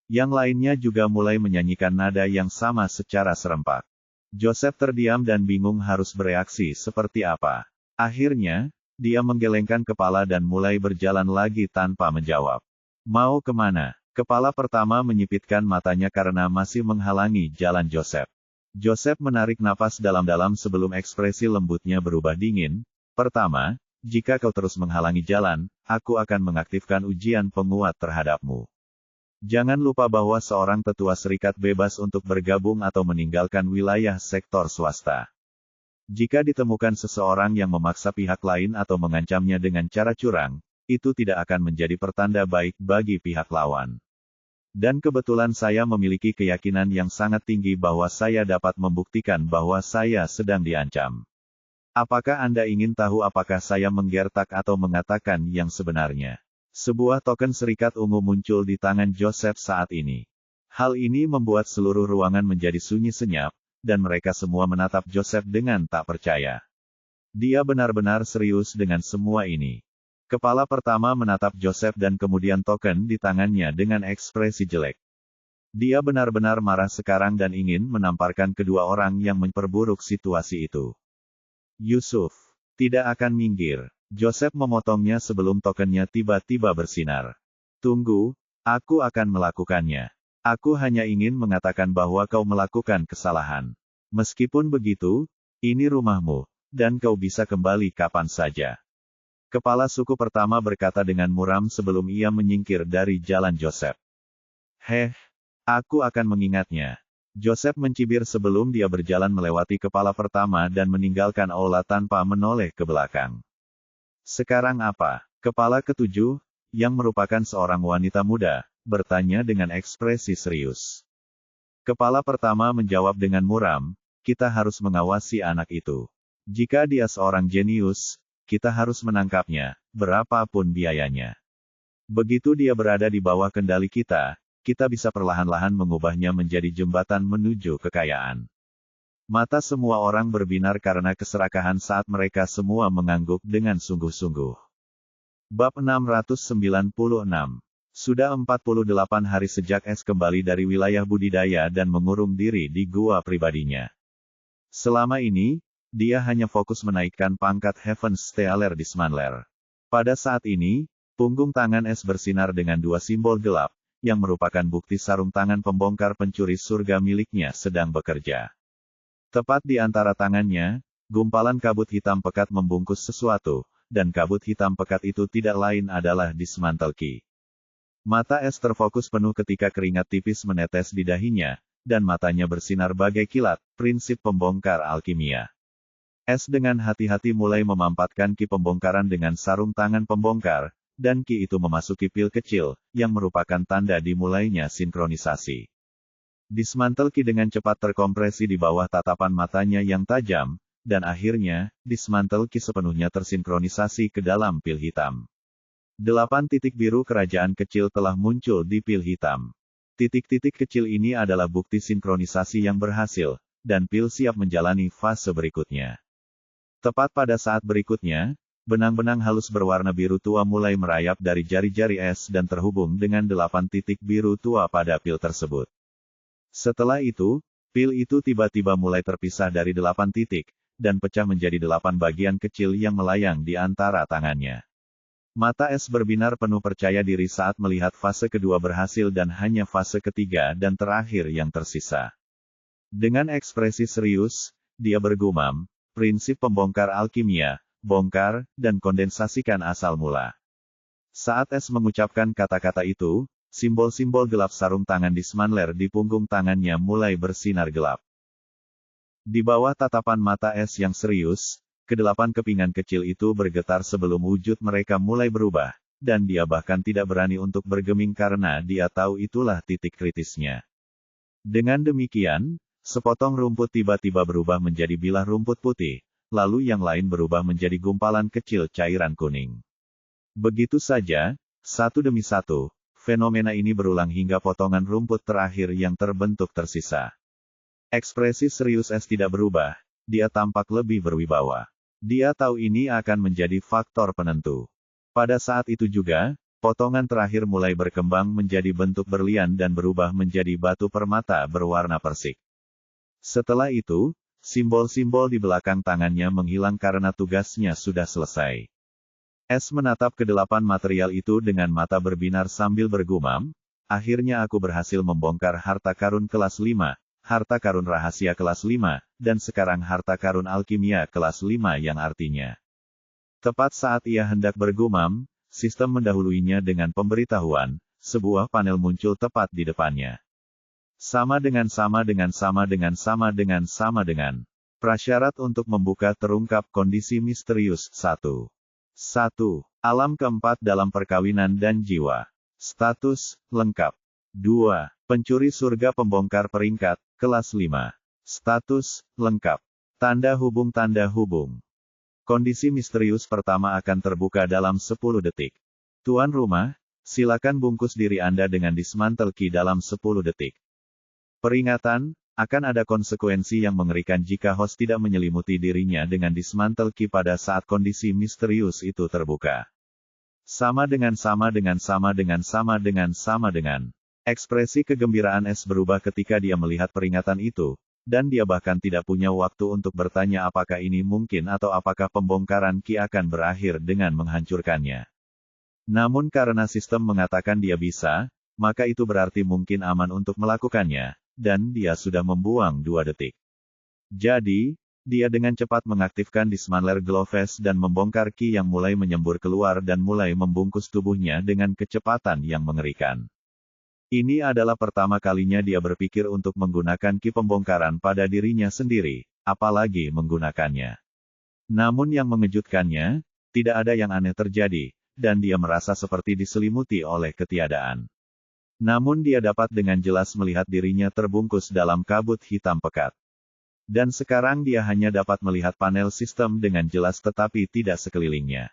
Yang lainnya juga mulai menyanyikan nada yang sama secara serempak. Joseph terdiam dan bingung harus bereaksi seperti apa. Akhirnya, dia menggelengkan kepala dan mulai berjalan lagi tanpa menjawab. Mau kemana? Kepala pertama menyipitkan matanya karena masih menghalangi jalan Joseph. Joseph menarik napas dalam-dalam sebelum ekspresi lembutnya berubah dingin. Pertama, jika kau terus menghalangi jalan, aku akan mengaktifkan ujian penguat terhadapmu. Jangan lupa bahwa seorang tetua serikat bebas untuk bergabung atau meninggalkan wilayah sektor swasta. Jika ditemukan seseorang yang memaksa pihak lain atau mengancamnya dengan cara curang, itu tidak akan menjadi pertanda baik bagi pihak lawan. Dan kebetulan saya memiliki keyakinan yang sangat tinggi bahwa saya dapat membuktikan bahwa saya sedang diancam. Apakah Anda ingin tahu apakah saya menggertak atau mengatakan yang sebenarnya? Sebuah token serikat ungu muncul di tangan Joseph saat ini. Hal ini membuat seluruh ruangan menjadi sunyi senyap, dan mereka semua menatap Joseph dengan tak percaya. Dia benar-benar serius dengan semua ini. Kepala pertama menatap Joseph dan kemudian token di tangannya dengan ekspresi jelek. Dia benar-benar marah sekarang dan ingin menamparkan kedua orang yang memperburuk situasi itu. Yusuf tidak akan minggir. Joseph memotongnya sebelum tokennya tiba-tiba bersinar. Tunggu, aku akan melakukannya. Aku hanya ingin mengatakan bahwa kau melakukan kesalahan. Meskipun begitu, ini rumahmu, dan kau bisa kembali kapan saja. Kepala suku pertama berkata dengan muram sebelum ia menyingkir dari jalan Joseph. Aku akan mengingatnya. Joseph mencibir sebelum dia berjalan melewati kepala pertama dan meninggalkan aula tanpa menoleh ke belakang. Sekarang apa? Kepala ketujuh, yang merupakan seorang wanita muda, bertanya dengan ekspresi serius. Kepala pertama menjawab dengan muram, kita harus mengawasi anak itu. Jika dia seorang jenius, kita harus menangkapnya, berapapun biayanya. Begitu dia berada di bawah kendali kita bisa perlahan-lahan mengubahnya menjadi jembatan menuju kekayaan. Mata semua orang berbinar karena keserakahan saat mereka semua mengangguk dengan sungguh-sungguh. Bab 696. Sudah 48 hari sejak Es kembali dari wilayah budidaya dan mengurung diri di gua pribadinya. Selama ini, dia hanya fokus menaikkan pangkat Heaven's Stealer di Smanler. Pada saat ini, punggung tangan Es bersinar dengan dua simbol gelap, yang merupakan bukti sarung tangan pembongkar pencuri surga miliknya sedang bekerja. Tepat di antara tangannya, gumpalan kabut hitam pekat membungkus sesuatu, dan kabut hitam pekat itu tidak lain adalah Dismantle Key. Mata Es terfokus penuh ketika keringat tipis menetes di dahinya, dan matanya bersinar bagai kilat, prinsip pembongkar alkimia. Es dengan hati-hati mulai memampatkan ki pembongkaran dengan sarung tangan pembongkar, dan ki itu memasuki pil kecil, yang merupakan tanda dimulainya sinkronisasi. Dismantle Key dengan cepat terkompresi di bawah tatapan matanya yang tajam, dan akhirnya, Dismantle Key sepenuhnya tersinkronisasi ke dalam pil hitam. 8 titik biru kerajaan kecil telah muncul di pil hitam. Titik-titik kecil ini adalah bukti sinkronisasi yang berhasil, dan pil siap menjalani fase berikutnya. Tepat pada saat berikutnya, benang-benang halus berwarna biru tua mulai merayap dari jari-jari Es dan terhubung dengan 8 titik biru tua pada pil tersebut. Setelah itu, pil itu tiba-tiba mulai terpisah dari 8 titik, dan pecah menjadi 8 bagian kecil yang melayang di antara tangannya. Mata Es berbinar penuh percaya diri saat melihat fase kedua berhasil dan hanya fase ketiga dan terakhir yang tersisa. Dengan ekspresi serius, dia bergumam, prinsip pembongkar alkimia, bongkar, dan kondensasikan asal mula. Saat Es mengucapkan kata-kata itu, simbol-simbol gelap sarung tangan Dismanler di punggung tangannya mulai bersinar gelap. Di bawah tatapan mata Es yang serius, ke-8 kepingan kecil itu bergetar sebelum wujud mereka mulai berubah, dan dia bahkan tidak berani untuk bergeming karena dia tahu itulah titik kritisnya. Dengan demikian, sepotong rumput tiba-tiba berubah menjadi bilah rumput putih, lalu yang lain berubah menjadi gumpalan kecil cairan kuning. Begitu saja, satu demi satu, fenomena ini berulang hingga potongan rumput terakhir yang terbentuk tersisa. Ekspresi serius S tidak berubah, dia tampak lebih berwibawa. Dia tahu ini akan menjadi faktor penentu. Pada saat itu juga, potongan terakhir mulai berkembang menjadi bentuk berlian dan berubah menjadi batu permata berwarna persik. Setelah itu, simbol-simbol di belakang tangannya menghilang karena tugasnya sudah selesai. S menatap kedelapan material itu dengan mata berbinar sambil bergumam, akhirnya aku berhasil membongkar harta karun kelas 5, harta karun rahasia kelas 5, dan sekarang harta karun alkimia kelas 5 yang artinya. Tepat saat ia hendak bergumam, sistem mendahuluinya dengan pemberitahuan, sebuah panel muncul tepat di depannya. Sama dengan. Prasyarat untuk membuka terungkap kondisi misterius 1. 1. Alam keempat dalam perkawinan dan jiwa. Status, lengkap. 2. Pencuri surga pembongkar peringkat, kelas 5. Status, lengkap. Tanda hubung. Kondisi misterius pertama akan terbuka dalam 10 detik. Tuan rumah, silakan bungkus diri Anda dengan dismantle key dalam 10 detik. Peringatan, akan ada konsekuensi yang mengerikan jika host tidak menyelimuti dirinya dengan dismantle key pada saat kondisi misterius itu terbuka. Sama dengan. Ekspresi kegembiraan S berubah ketika dia melihat peringatan itu, dan dia bahkan tidak punya waktu untuk bertanya apakah ini mungkin atau apakah pembongkaran key akan berakhir dengan menghancurkannya. Namun karena sistem mengatakan dia bisa, maka itu berarti mungkin aman untuk melakukannya, dan dia sudah membuang 2 detik. Jadi, dia dengan cepat mengaktifkan Dismantler Gloves dan membongkar key yang mulai menyembur keluar dan mulai membungkus tubuhnya dengan kecepatan yang mengerikan. Ini adalah pertama kalinya dia berpikir untuk menggunakan key pembongkaran pada dirinya sendiri, apalagi menggunakannya. Namun yang mengejutkannya, tidak ada yang aneh terjadi, dan dia merasa seperti diselimuti oleh ketiadaan. Namun dia dapat dengan jelas melihat dirinya terbungkus dalam kabut hitam pekat. Dan sekarang dia hanya dapat melihat panel sistem dengan jelas tetapi tidak sekelilingnya.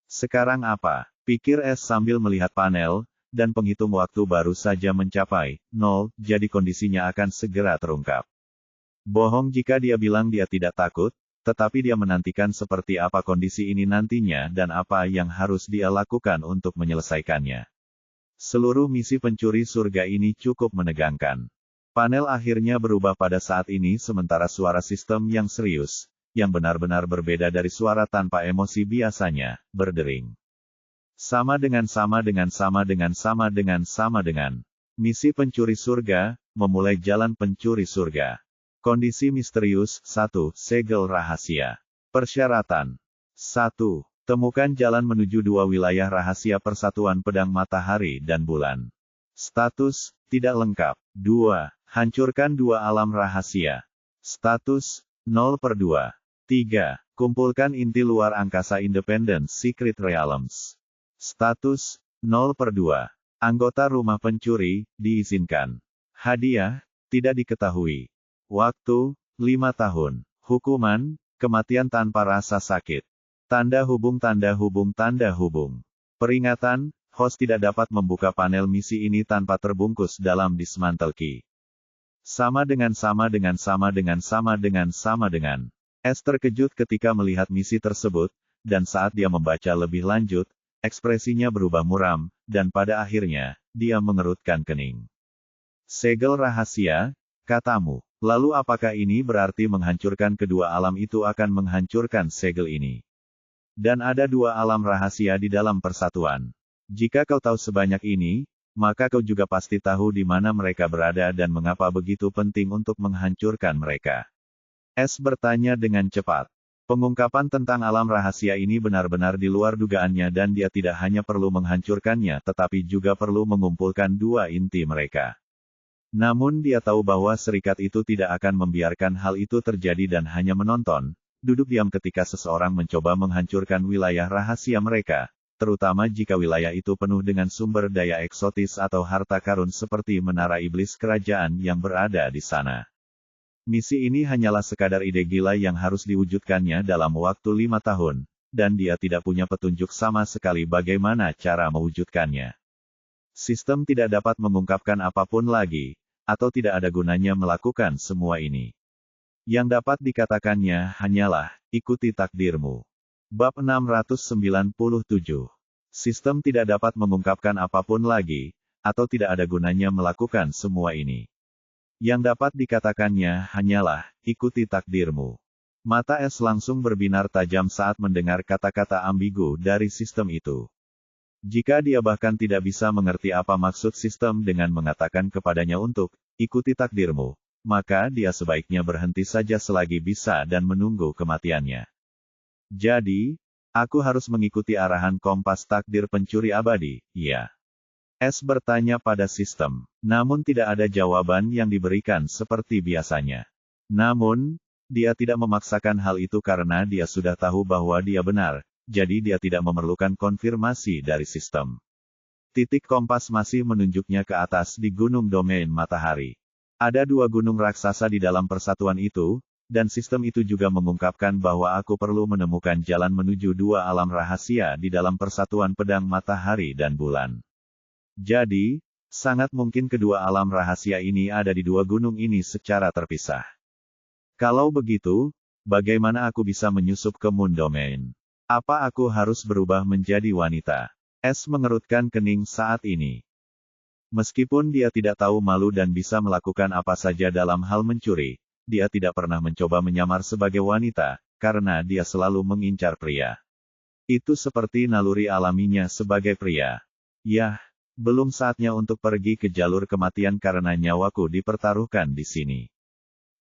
Sekarang apa? Pikir S sambil melihat panel, dan penghitung waktu baru saja mencapai 0, jadi kondisinya akan segera terungkap. Bohong jika dia bilang dia tidak takut, tetapi dia menantikan seperti apa kondisi ini nantinya dan apa yang harus dia lakukan untuk menyelesaikannya. Seluruh misi pencuri surga ini cukup menegangkan. Panel akhirnya berubah pada saat ini sementara suara sistem yang serius, yang benar-benar berbeda dari suara tanpa emosi biasanya, berdering. Sama dengan. Misi pencuri surga, memulai jalan pencuri surga. Kondisi misterius, 1. Segel rahasia. Persyaratan. 1. Temukan jalan menuju 2 wilayah rahasia Persatuan Pedang Matahari dan Bulan. Status, tidak lengkap. 2. Hancurkan 2 alam rahasia. Status, 0/2. 3. Kumpulkan inti luar angkasa Independent Secret Realms. Status, 0/2. Anggota rumah pencuri, diizinkan. Hadiah, tidak diketahui. Waktu, 5 tahun. Hukuman, kematian tanpa rasa sakit. Tanda hubung. Peringatan, host tidak dapat membuka panel misi ini tanpa terbungkus dalam dismantle key. Sama dengan. S terkejut ketika melihat misi tersebut, dan saat dia membaca lebih lanjut, ekspresinya berubah muram, dan pada akhirnya, dia mengerutkan kening. Segel rahasia, katamu. Lalu apakah ini berarti menghancurkan kedua alam itu akan menghancurkan segel ini? Dan ada 2 alam rahasia di dalam persatuan. Jika kau tahu sebanyak ini, maka kau juga pasti tahu di mana mereka berada dan mengapa begitu penting untuk menghancurkan mereka. S bertanya dengan cepat. Pengungkapan tentang alam rahasia ini benar-benar di luar dugaannya dan dia tidak hanya perlu menghancurkannya tetapi juga perlu mengumpulkan 2 inti mereka. Namun dia tahu bahwa serikat itu tidak akan membiarkan hal itu terjadi dan hanya menonton, duduk diam ketika seseorang mencoba menghancurkan wilayah rahasia mereka, terutama jika wilayah itu penuh dengan sumber daya eksotis atau harta karun seperti menara iblis kerajaan yang berada di sana. Misi ini hanyalah sekadar ide gila yang harus diwujudkannya dalam waktu 5 tahun, dan dia tidak punya petunjuk sama sekali bagaimana cara mewujudkannya. Sistem tidak dapat mengungkapkan apapun lagi, atau tidak ada gunanya melakukan semua ini. Yang dapat dikatakannya hanyalah, ikuti takdirmu. Bab 697. Sistem tidak dapat mengungkapkan apapun lagi, atau tidak ada gunanya melakukan semua ini. Yang dapat dikatakannya hanyalah, ikuti takdirmu. Mata S langsung berbinar tajam saat mendengar kata-kata ambigu dari sistem itu. Jika dia bahkan tidak bisa mengerti apa maksud sistem dengan mengatakan kepadanya untuk, ikuti takdirmu, maka dia sebaiknya berhenti saja selagi bisa dan menunggu kematiannya. Jadi, aku harus mengikuti arahan kompas takdir pencuri abadi, ya. S bertanya pada sistem, namun tidak ada jawaban yang diberikan seperti biasanya. Namun, dia tidak memaksakan hal itu karena dia sudah tahu bahwa dia benar, jadi dia tidak memerlukan konfirmasi dari sistem. Titik kompas masih menunjuknya ke atas di gunung domain matahari. Ada 2 gunung raksasa di dalam persatuan itu, dan sistem itu juga mengungkapkan bahwa aku perlu menemukan jalan menuju 2 alam rahasia di dalam persatuan pedang matahari dan bulan. Jadi, sangat mungkin kedua alam rahasia ini ada di 2 gunung ini secara terpisah. Kalau begitu, bagaimana aku bisa menyusup ke Moon Domain? Apa aku harus berubah menjadi wanita? S mengerutkan kening saat ini. Meskipun dia tidak tahu malu dan bisa melakukan apa saja dalam hal mencuri, dia tidak pernah mencoba menyamar sebagai wanita, karena dia selalu mengincar pria. Itu seperti naluri alaminya sebagai pria. Yah, belum saatnya untuk pergi ke jalur kematian karena nyawaku dipertaruhkan di sini.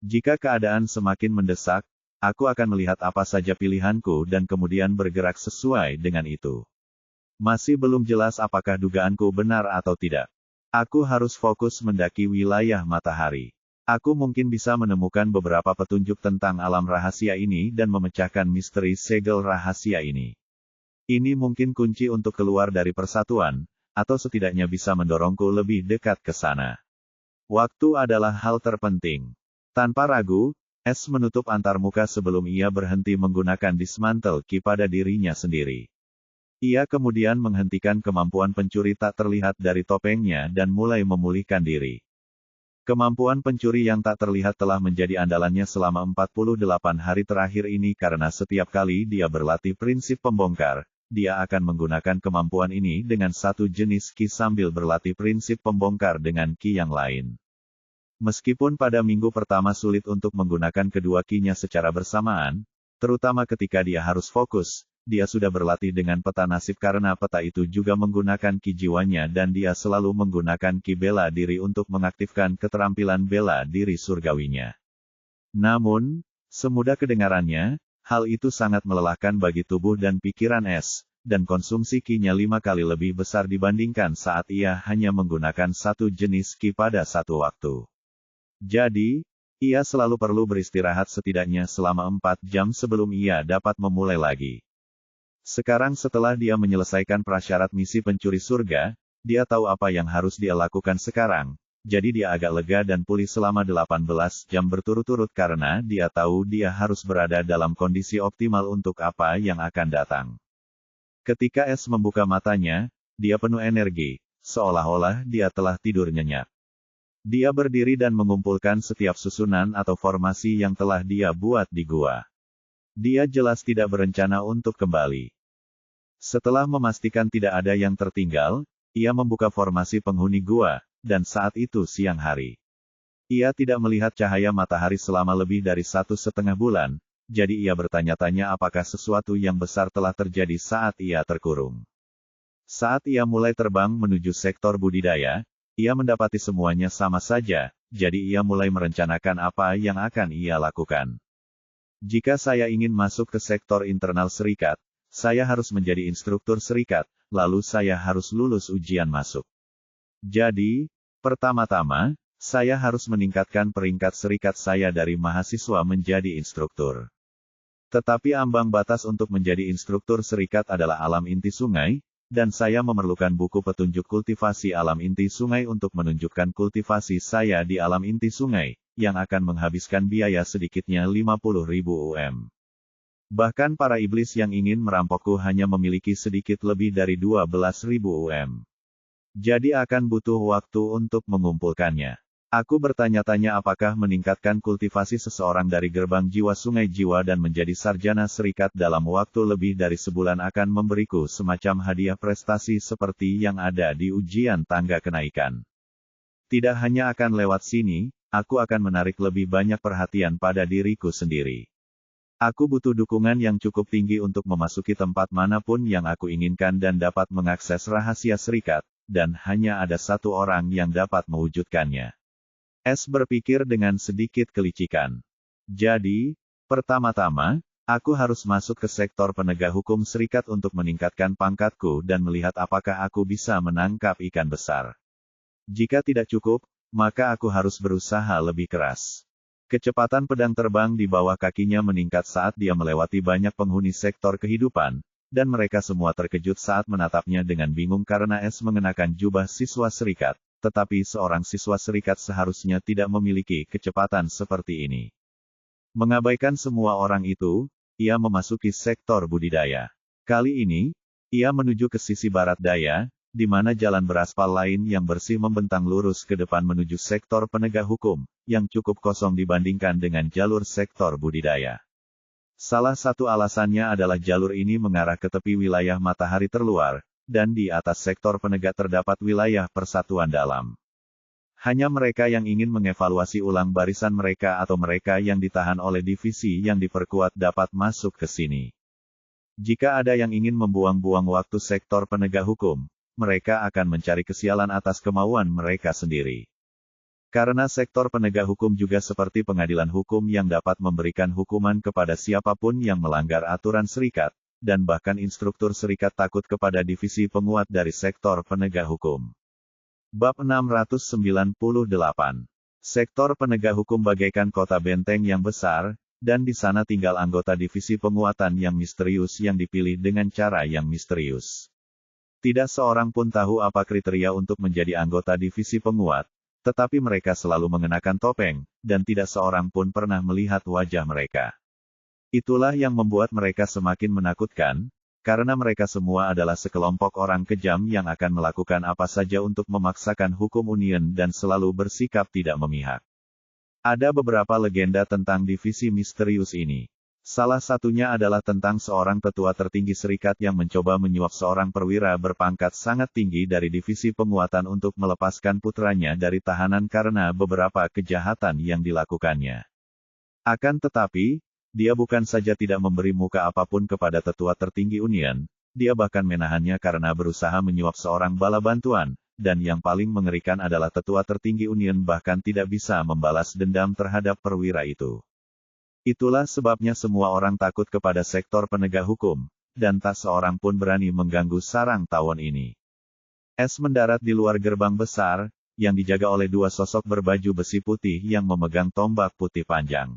Jika keadaan semakin mendesak, aku akan melihat apa saja pilihanku dan kemudian bergerak sesuai dengan itu. Masih belum jelas apakah dugaanku benar atau tidak. Aku harus fokus mendaki wilayah matahari. Aku mungkin bisa menemukan beberapa petunjuk tentang alam rahasia ini dan memecahkan misteri segel rahasia ini. Ini mungkin kunci untuk keluar dari persatuan, atau setidaknya bisa mendorongku lebih dekat ke sana. Waktu adalah hal terpenting. Tanpa ragu, S menutup antarmuka sebelum ia berhenti menggunakan dismantle ki pada dirinya sendiri. Ia kemudian menghentikan kemampuan pencuri tak terlihat dari topengnya dan mulai memulihkan diri. Kemampuan pencuri yang tak terlihat telah menjadi andalannya selama 48 hari terakhir ini karena setiap kali dia berlatih prinsip pembongkar, dia akan menggunakan kemampuan ini dengan satu jenis ki sambil berlatih prinsip pembongkar dengan ki yang lain. Meskipun pada minggu pertama sulit untuk menggunakan kedua ki-nya secara bersamaan, terutama ketika dia harus fokus, dia sudah berlatih dengan peta nasib karena peta itu juga menggunakan ki jiwanya dan dia selalu menggunakan ki bela diri untuk mengaktifkan keterampilan bela diri surgawinya. Namun, semudah kedengarannya, hal itu sangat melelahkan bagi tubuh dan pikiran S, dan konsumsi ki-nya 5 kali lebih besar dibandingkan saat ia hanya menggunakan satu jenis ki pada satu waktu. Jadi, ia selalu perlu beristirahat setidaknya selama 4 jam sebelum ia dapat memulai lagi. Sekarang setelah dia menyelesaikan prasyarat misi pencuri surga, dia tahu apa yang harus dia lakukan sekarang. Jadi dia agak lega dan pulih selama 18 jam berturut-turut karena dia tahu dia harus berada dalam kondisi optimal untuk apa yang akan datang. Ketika S membuka matanya, dia penuh energi, seolah-olah dia telah tidur nyenyak. Dia berdiri dan mengumpulkan setiap susunan atau formasi yang telah dia buat di gua. Dia jelas tidak berencana untuk kembali. Setelah memastikan tidak ada yang tertinggal, ia membuka formasi penghuni gua, dan saat itu siang hari. Ia tidak melihat cahaya matahari selama lebih dari 1,5 bulan, jadi ia bertanya-tanya apakah sesuatu yang besar telah terjadi saat ia terkurung. Saat ia mulai terbang menuju sektor budidaya, ia mendapati semuanya sama saja, jadi ia mulai merencanakan apa yang akan ia lakukan. Jika saya ingin masuk ke sektor internal serikat, saya harus menjadi instruktur serikat, lalu saya harus lulus ujian masuk. Jadi, pertama-tama, saya harus meningkatkan peringkat serikat saya dari mahasiswa menjadi instruktur. Tetapi ambang batas untuk menjadi instruktur serikat adalah alam inti sungai, dan saya memerlukan buku petunjuk kultivasi alam inti sungai untuk menunjukkan kultivasi saya di alam inti sungai, yang akan menghabiskan biaya sedikitnya 50.000 UM. Bahkan para iblis yang ingin merampokku hanya memiliki sedikit lebih dari 12.000 UM. Jadi akan butuh waktu untuk mengumpulkannya. Aku bertanya-tanya apakah meningkatkan kultivasi seseorang dari gerbang jiwa sungai jiwa dan menjadi sarjana serikat dalam waktu lebih dari sebulan akan memberiku semacam hadiah prestasi seperti yang ada di ujian tangga kenaikan. Tidak hanya akan lewat sini, aku akan menarik lebih banyak perhatian pada diriku sendiri. Aku butuh dukungan yang cukup tinggi untuk memasuki tempat manapun yang aku inginkan dan dapat mengakses rahasia serikat, dan hanya ada satu orang yang dapat mewujudkannya. S berpikir dengan sedikit kelicikan. Jadi, pertama-tama, aku harus masuk ke sektor penegak hukum serikat untuk meningkatkan pangkatku dan melihat apakah aku bisa menangkap ikan besar. Jika tidak cukup, maka aku harus berusaha lebih keras. Kecepatan pedang terbang di bawah kakinya meningkat saat dia melewati banyak penghuni sektor kehidupan, dan mereka semua terkejut saat menatapnya dengan bingung karena S mengenakan jubah siswa serikat, tetapi seorang siswa serikat seharusnya tidak memiliki kecepatan seperti ini. Mengabaikan semua orang itu, ia memasuki sektor budidaya. Kali ini, ia menuju ke sisi barat daya, di mana jalan beraspal lain yang bersih membentang lurus ke depan menuju sektor penegak hukum, yang cukup kosong dibandingkan dengan jalur sektor budidaya. Salah satu alasannya adalah jalur ini mengarah ke tepi wilayah matahari terluar, dan di atas sektor penegak terdapat wilayah persatuan dalam. Hanya mereka yang ingin mengevaluasi ulang barisan mereka atau mereka yang ditahan oleh divisi yang diperkuat dapat masuk ke sini. Jika ada yang ingin membuang-buang waktu sektor penegak hukum, mereka akan mencari kesialan atas kemauan mereka sendiri. Karena sektor penegak hukum juga seperti pengadilan hukum yang dapat memberikan hukuman kepada siapapun yang melanggar aturan serikat, dan bahkan instruktur serikat takut kepada divisi penguat dari sektor penegak hukum. Bab 698. Sektor penegak hukum bagaikan kota benteng yang besar, dan di sana tinggal anggota divisi penguatan yang misterius yang dipilih dengan cara yang misterius. Tidak seorang pun tahu apa kriteria untuk menjadi anggota divisi penguat, tetapi mereka selalu mengenakan topeng, dan tidak seorang pun pernah melihat wajah mereka. Itulah yang membuat mereka semakin menakutkan, karena mereka semua adalah sekelompok orang kejam yang akan melakukan apa saja untuk memaksakan hukum union dan selalu bersikap tidak memihak. Ada beberapa legenda tentang divisi misterius ini. Salah satunya adalah tentang seorang tetua tertinggi serikat yang mencoba menyuap seorang perwira berpangkat sangat tinggi dari divisi penguatan untuk melepaskan putranya dari tahanan karena beberapa kejahatan yang dilakukannya. Akan tetapi, dia bukan saja tidak memberi muka apapun kepada tetua tertinggi Union, dia bahkan menahannya karena berusaha menyuap seorang bala bantuan, dan yang paling mengerikan adalah tetua tertinggi Union bahkan tidak bisa membalas dendam terhadap perwira itu. Itulah sebabnya semua orang takut kepada sektor penegak hukum, dan tak seorang pun berani mengganggu sarang tawon ini. S mendarat di luar gerbang besar, yang dijaga oleh dua sosok berbaju besi putih yang memegang tombak putih panjang.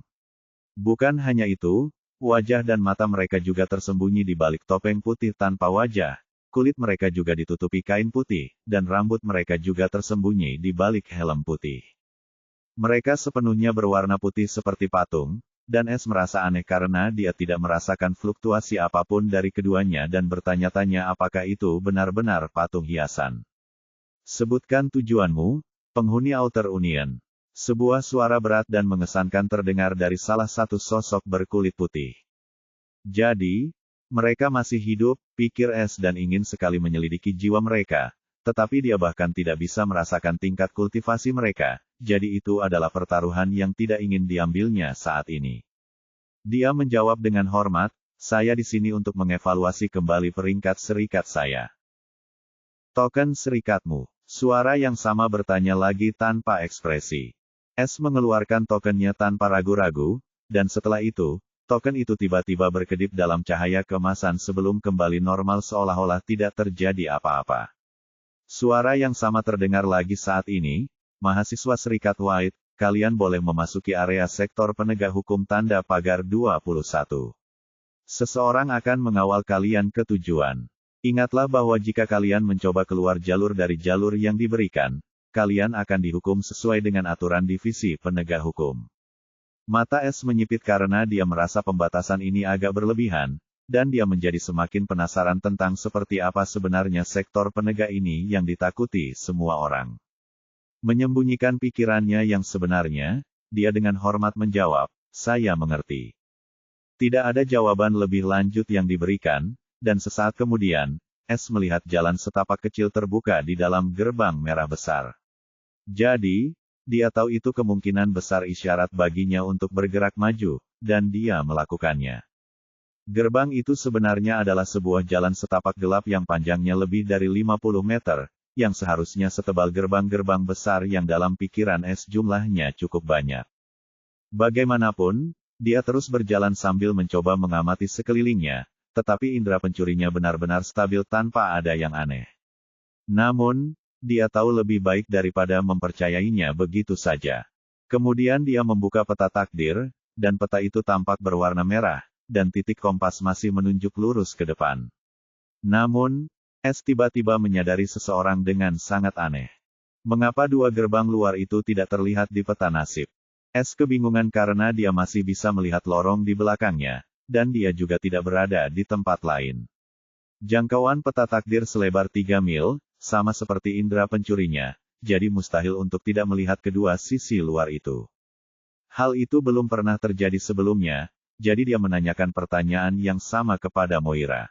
Bukan hanya itu, wajah dan mata mereka juga tersembunyi di balik topeng putih tanpa wajah, kulit mereka juga ditutupi kain putih, dan rambut mereka juga tersembunyi di balik helm putih. Mereka sepenuhnya berwarna putih seperti patung, dan S merasa aneh karena dia tidak merasakan fluktuasi apapun dari keduanya dan bertanya-tanya apakah itu benar-benar patung hiasan. Sebutkan tujuanmu, penghuni Outer Union. Sebuah suara berat dan mengesankan terdengar dari salah satu sosok berkulit putih. Jadi, mereka masih hidup, pikir S dan ingin sekali menyelidiki jiwa mereka, tetapi dia bahkan tidak bisa merasakan tingkat kultivasi mereka, jadi itu adalah pertaruhan yang tidak ingin diambilnya saat ini. Dia menjawab dengan hormat, saya di sini untuk mengevaluasi kembali peringkat serikat saya. Token serikatmu. Suara yang sama bertanya lagi tanpa ekspresi. S mengeluarkan tokennya tanpa ragu-ragu, dan setelah itu, token itu tiba-tiba berkedip dalam cahaya kemasan sebelum kembali normal seolah-olah tidak terjadi apa-apa. Suara yang sama terdengar lagi saat ini, mahasiswa serikat White, kalian boleh memasuki area sektor penegak hukum tanda pagar 21. Seseorang akan mengawal kalian ke tujuan. Ingatlah bahwa jika kalian mencoba keluar jalur dari jalur yang diberikan, kalian akan dihukum sesuai dengan aturan divisi penegak hukum. Mata S menyipit karena dia merasa pembatasan ini agak berlebihan, dan dia menjadi semakin penasaran tentang seperti apa sebenarnya sektor penegak ini yang ditakuti semua orang. Menyembunyikan pikirannya yang sebenarnya, dia dengan hormat menjawab, "Saya mengerti." Tidak ada jawaban lebih lanjut yang diberikan, dan sesaat kemudian, S melihat jalan setapak kecil terbuka di dalam gerbang merah besar. Jadi, dia tahu itu kemungkinan besar isyarat baginya untuk bergerak maju, dan dia melakukannya. Gerbang itu sebenarnya adalah sebuah jalan setapak gelap yang panjangnya lebih dari 50 meter, yang seharusnya setebal gerbang-gerbang besar yang dalam pikiran S jumlahnya cukup banyak. Bagaimanapun, dia terus berjalan sambil mencoba mengamati sekelilingnya, tetapi indera pencurinya benar-benar stabil tanpa ada yang aneh. Namun, dia tahu lebih baik daripada mempercayainya begitu saja. Kemudian dia membuka peta takdir, dan peta itu tampak berwarna merah, dan titik kompas masih menunjuk lurus ke depan. Namun, S tiba-tiba menyadari seseorang dengan sangat aneh. Mengapa dua gerbang luar itu tidak terlihat di peta nasib? S kebingungan karena dia masih bisa melihat lorong di belakangnya, dan dia juga tidak berada di tempat lain. Jangkauan peta takdir selebar 3 mil, sama seperti indera pencurinya, jadi mustahil untuk tidak melihat kedua sisi luar itu. Hal itu belum pernah terjadi sebelumnya, jadi dia menanyakan pertanyaan yang sama kepada Moira.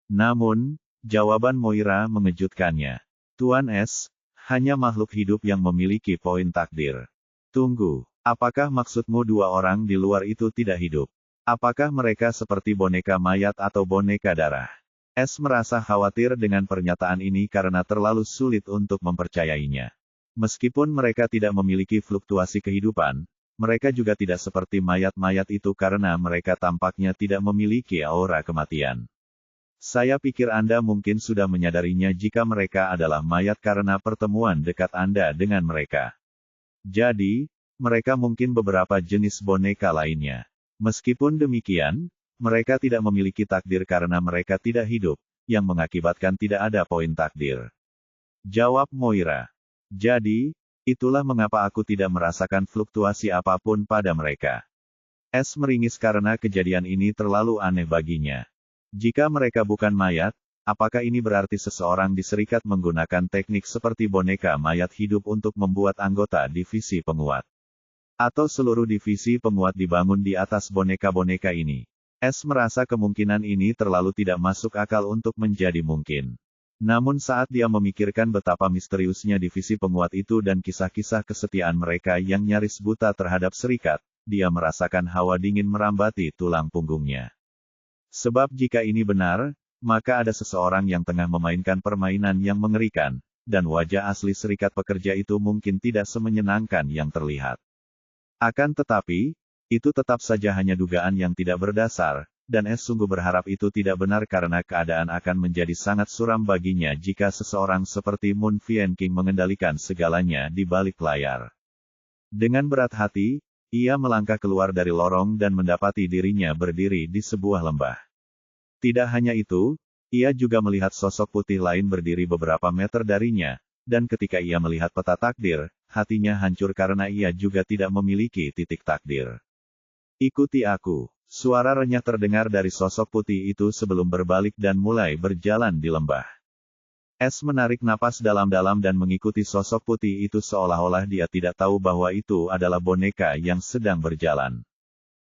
Namun, jawaban Moira mengejutkannya. "Tuan S, hanya makhluk hidup yang memiliki poin takdir." "Tunggu, apakah maksudmu dua orang di luar itu tidak hidup? Apakah mereka seperti boneka mayat atau boneka darah?" S merasa khawatir dengan pernyataan ini karena terlalu sulit untuk mempercayainya. Meskipun mereka tidak memiliki fluktuasi kehidupan, mereka juga tidak seperti mayat-mayat itu karena mereka tampaknya tidak memiliki aura kematian. "Saya pikir Anda mungkin sudah menyadarinya jika mereka adalah mayat karena pertemuan dekat Anda dengan mereka. Jadi, mereka mungkin beberapa jenis boneka lainnya. Meskipun demikian, mereka tidak memiliki takdir karena mereka tidak hidup, yang mengakibatkan tidak ada poin takdir." Jawab Moira. "Jadi, itulah mengapa aku tidak merasakan fluktuasi apapun pada mereka." S meringis karena kejadian ini terlalu aneh baginya. Jika mereka bukan mayat, apakah ini berarti seseorang diserikat menggunakan teknik seperti boneka mayat hidup untuk membuat anggota divisi penguat? Atau seluruh divisi penguat dibangun di atas boneka-boneka ini? S merasa kemungkinan ini terlalu tidak masuk akal untuk menjadi mungkin. Namun saat dia memikirkan betapa misteriusnya divisi penguat itu dan kisah-kisah kesetiaan mereka yang nyaris buta terhadap serikat, dia merasakan hawa dingin merambati tulang punggungnya. Sebab jika ini benar, maka ada seseorang yang tengah memainkan permainan yang mengerikan, dan wajah asli serikat pekerja itu mungkin tidak semenyenangkan yang terlihat. Akan tetapi, itu tetap saja hanya dugaan yang tidak berdasar, dan S sungguh berharap itu tidak benar karena keadaan akan menjadi sangat suram baginya jika seseorang seperti Moon Vien King mengendalikan segalanya di balik layar. Dengan berat hati, ia melangkah keluar dari lorong dan mendapati dirinya berdiri di sebuah lembah. Tidak hanya itu, ia juga melihat sosok putih lain berdiri beberapa meter darinya, dan ketika ia melihat peta takdir, hatinya hancur karena ia juga tidak memiliki titik takdir. "Ikuti aku." Suara renyah terdengar dari sosok putih itu sebelum berbalik dan mulai berjalan di lembah. S menarik napas dalam-dalam dan mengikuti sosok putih itu seolah-olah dia tidak tahu bahwa itu adalah boneka yang sedang berjalan.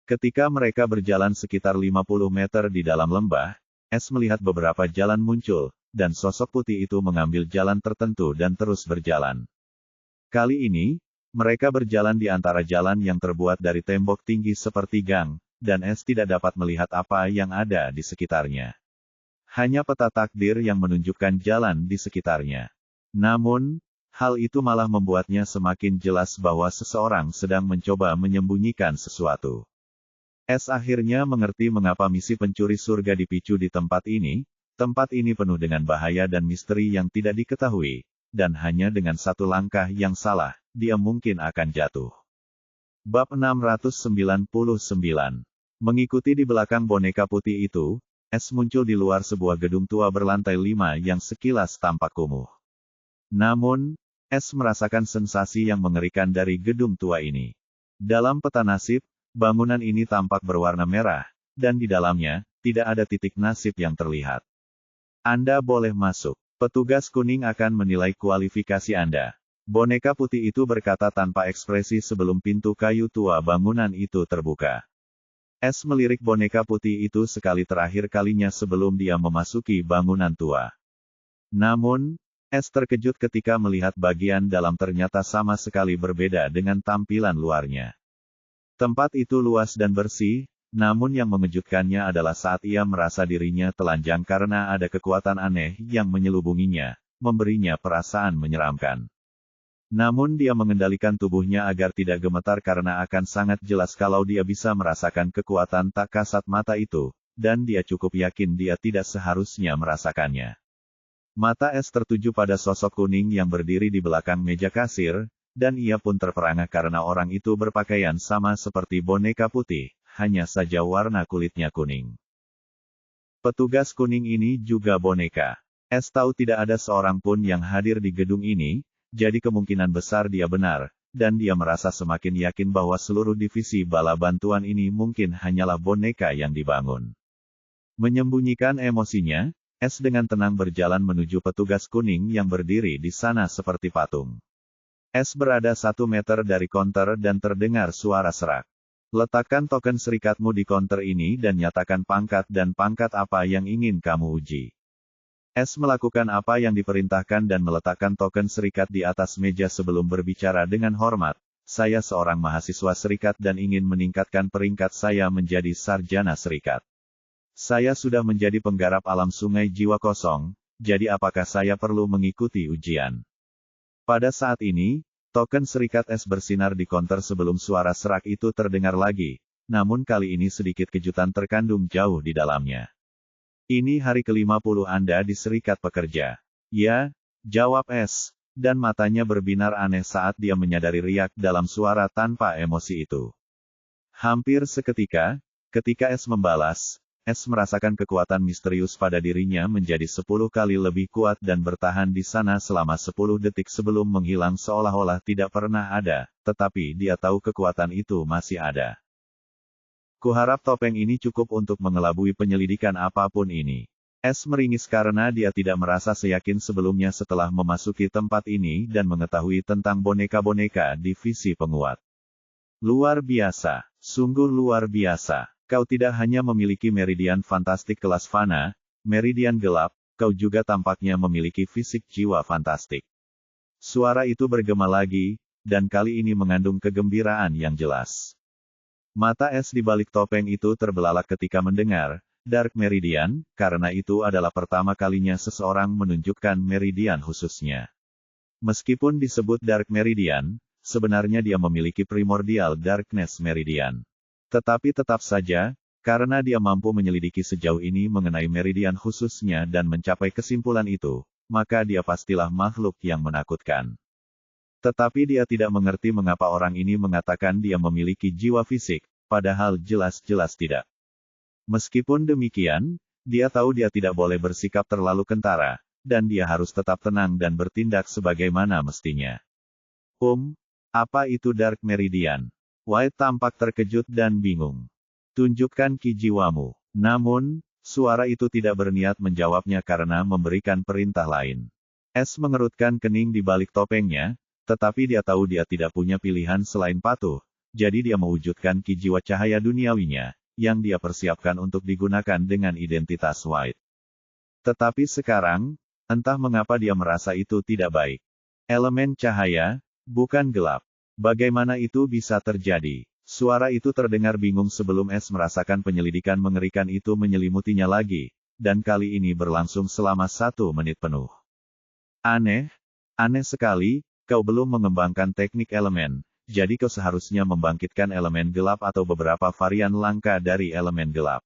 Ketika mereka berjalan sekitar 50 meter di dalam lembah, S melihat beberapa jalan muncul, dan sosok putih itu mengambil jalan tertentu dan terus berjalan. Kali ini, mereka berjalan di antara jalan yang terbuat dari tembok tinggi seperti gang, dan S tidak dapat melihat apa yang ada di sekitarnya. Hanya peta takdir yang menunjukkan jalan di sekitarnya. Namun, hal itu malah membuatnya semakin jelas bahwa seseorang sedang mencoba menyembunyikan sesuatu. S akhirnya mengerti mengapa misi pencuri surga dipicu di tempat ini. Tempat ini penuh dengan bahaya dan misteri yang tidak diketahui, dan hanya dengan satu langkah yang salah, dia mungkin akan jatuh. Bab 699. Mengikuti di belakang boneka putih itu, Es muncul di luar sebuah gedung tua berlantai 5 yang sekilas tampak kumuh. Namun, Es merasakan sensasi yang mengerikan dari gedung tua ini. Dalam peta nasib, bangunan ini tampak berwarna merah, dan di dalamnya, tidak ada titik nasib yang terlihat. Anda boleh masuk. Petugas kuning akan menilai kualifikasi Anda. Boneka putih itu berkata tanpa ekspresi sebelum pintu kayu tua bangunan itu terbuka. Es melirik boneka putih itu sekali terakhir kalinya sebelum dia memasuki bangunan tua. Namun, Es terkejut ketika melihat bagian dalam ternyata sama sekali berbeda dengan tampilan luarnya. Tempat itu luas dan bersih, namun yang mengejutkannya adalah saat ia merasa dirinya telanjang karena ada kekuatan aneh yang menyelubunginya, memberinya perasaan menyeramkan. Namun dia mengendalikan tubuhnya agar tidak gemetar karena akan sangat jelas kalau dia bisa merasakan kekuatan tak kasat mata itu, dan dia cukup yakin dia tidak seharusnya merasakannya. Mata Es tertuju pada sosok kuning yang berdiri di belakang meja kasir, dan ia pun terperangah karena orang itu berpakaian sama seperti boneka putih, hanya saja warna kulitnya kuning. Petugas kuning ini juga boneka. Es tahu tidak ada seorang pun yang hadir di gedung ini, jadi kemungkinan besar dia benar, dan dia merasa semakin yakin bahwa seluruh divisi bala bantuan ini mungkin hanyalah boneka yang dibangun. Menyembunyikan emosinya, Es dengan tenang berjalan menuju petugas kuning yang berdiri di sana seperti patung. Es berada 1 meter dari konter dan terdengar suara serak. Letakkan token serikatmu di konter ini dan nyatakan pangkat dan pangkat apa yang ingin kamu uji. Es melakukan apa yang diperintahkan dan meletakkan token serikat di atas meja sebelum berbicara dengan hormat. Saya seorang mahasiswa serikat dan ingin meningkatkan peringkat saya menjadi sarjana serikat. Saya sudah menjadi penggarap alam sungai jiwa kosong, jadi apakah saya perlu mengikuti ujian? Pada saat ini, token serikat Es bersinar di konter sebelum suara serak itu terdengar lagi, namun kali ini sedikit kejutan terkandung jauh di dalamnya. Ini hari ke-50 Anda di serikat pekerja. Ya, jawab Es, dan matanya berbinar aneh saat dia menyadari riak dalam suara tanpa emosi itu. Hampir seketika, ketika Es membalas, Es merasakan kekuatan misterius pada dirinya menjadi 10 kali lebih kuat dan bertahan di sana selama 10 detik sebelum menghilang seolah-olah tidak pernah ada, tetapi dia tahu kekuatan itu masih ada. Kuharap topeng ini cukup untuk mengelabui penyelidikan apapun ini. Es meringis karena dia tidak merasa seyakin sebelumnya setelah memasuki tempat ini dan mengetahui tentang boneka-boneka divisi penguat. Luar biasa, sungguh luar biasa. Kau tidak hanya memiliki meridian fantastik kelas fana, meridian gelap, kau juga tampaknya memiliki fisik jiwa fantastik. Suara itu bergema lagi, dan kali ini mengandung kegembiraan yang jelas. Mata Es di balik topeng itu terbelalak ketika mendengar Dark Meridian, karena itu adalah pertama kalinya seseorang menunjukkan meridian khususnya. Meskipun disebut Dark Meridian, sebenarnya dia memiliki Primordial Darkness Meridian. Tetapi tetap saja, karena dia mampu menyelidiki sejauh ini mengenai meridian khususnya dan mencapai kesimpulan itu, maka dia pastilah makhluk yang menakutkan. Tetapi dia tidak mengerti mengapa orang ini mengatakan dia memiliki jiwa fisik, padahal jelas-jelas tidak. Meskipun demikian, dia tahu dia tidak boleh bersikap terlalu kentara, dan dia harus tetap tenang dan bertindak sebagaimana mestinya. Apa itu Dark Meridian? White tampak terkejut dan bingung. Tunjukkan ki jiwamu. Namun, suara itu tidak berniat menjawabnya karena memberikan perintah lain. Es mengerutkan kening di balik topengnya, tetapi dia tahu dia tidak punya pilihan selain patuh, jadi dia mewujudkan ki jiwa cahaya duniawinya, yang dia persiapkan untuk digunakan dengan identitas White. Tetapi sekarang, entah mengapa dia merasa itu tidak baik. Elemen cahaya, bukan gelap. Bagaimana itu bisa terjadi? Suara itu terdengar bingung sebelum Es merasakan penyelidikan mengerikan itu menyelimutinya lagi, dan kali ini berlangsung selama 1 menit penuh. Aneh sekali, kau belum mengembangkan teknik elemen, jadi kau seharusnya membangkitkan elemen gelap atau beberapa varian langka dari elemen gelap.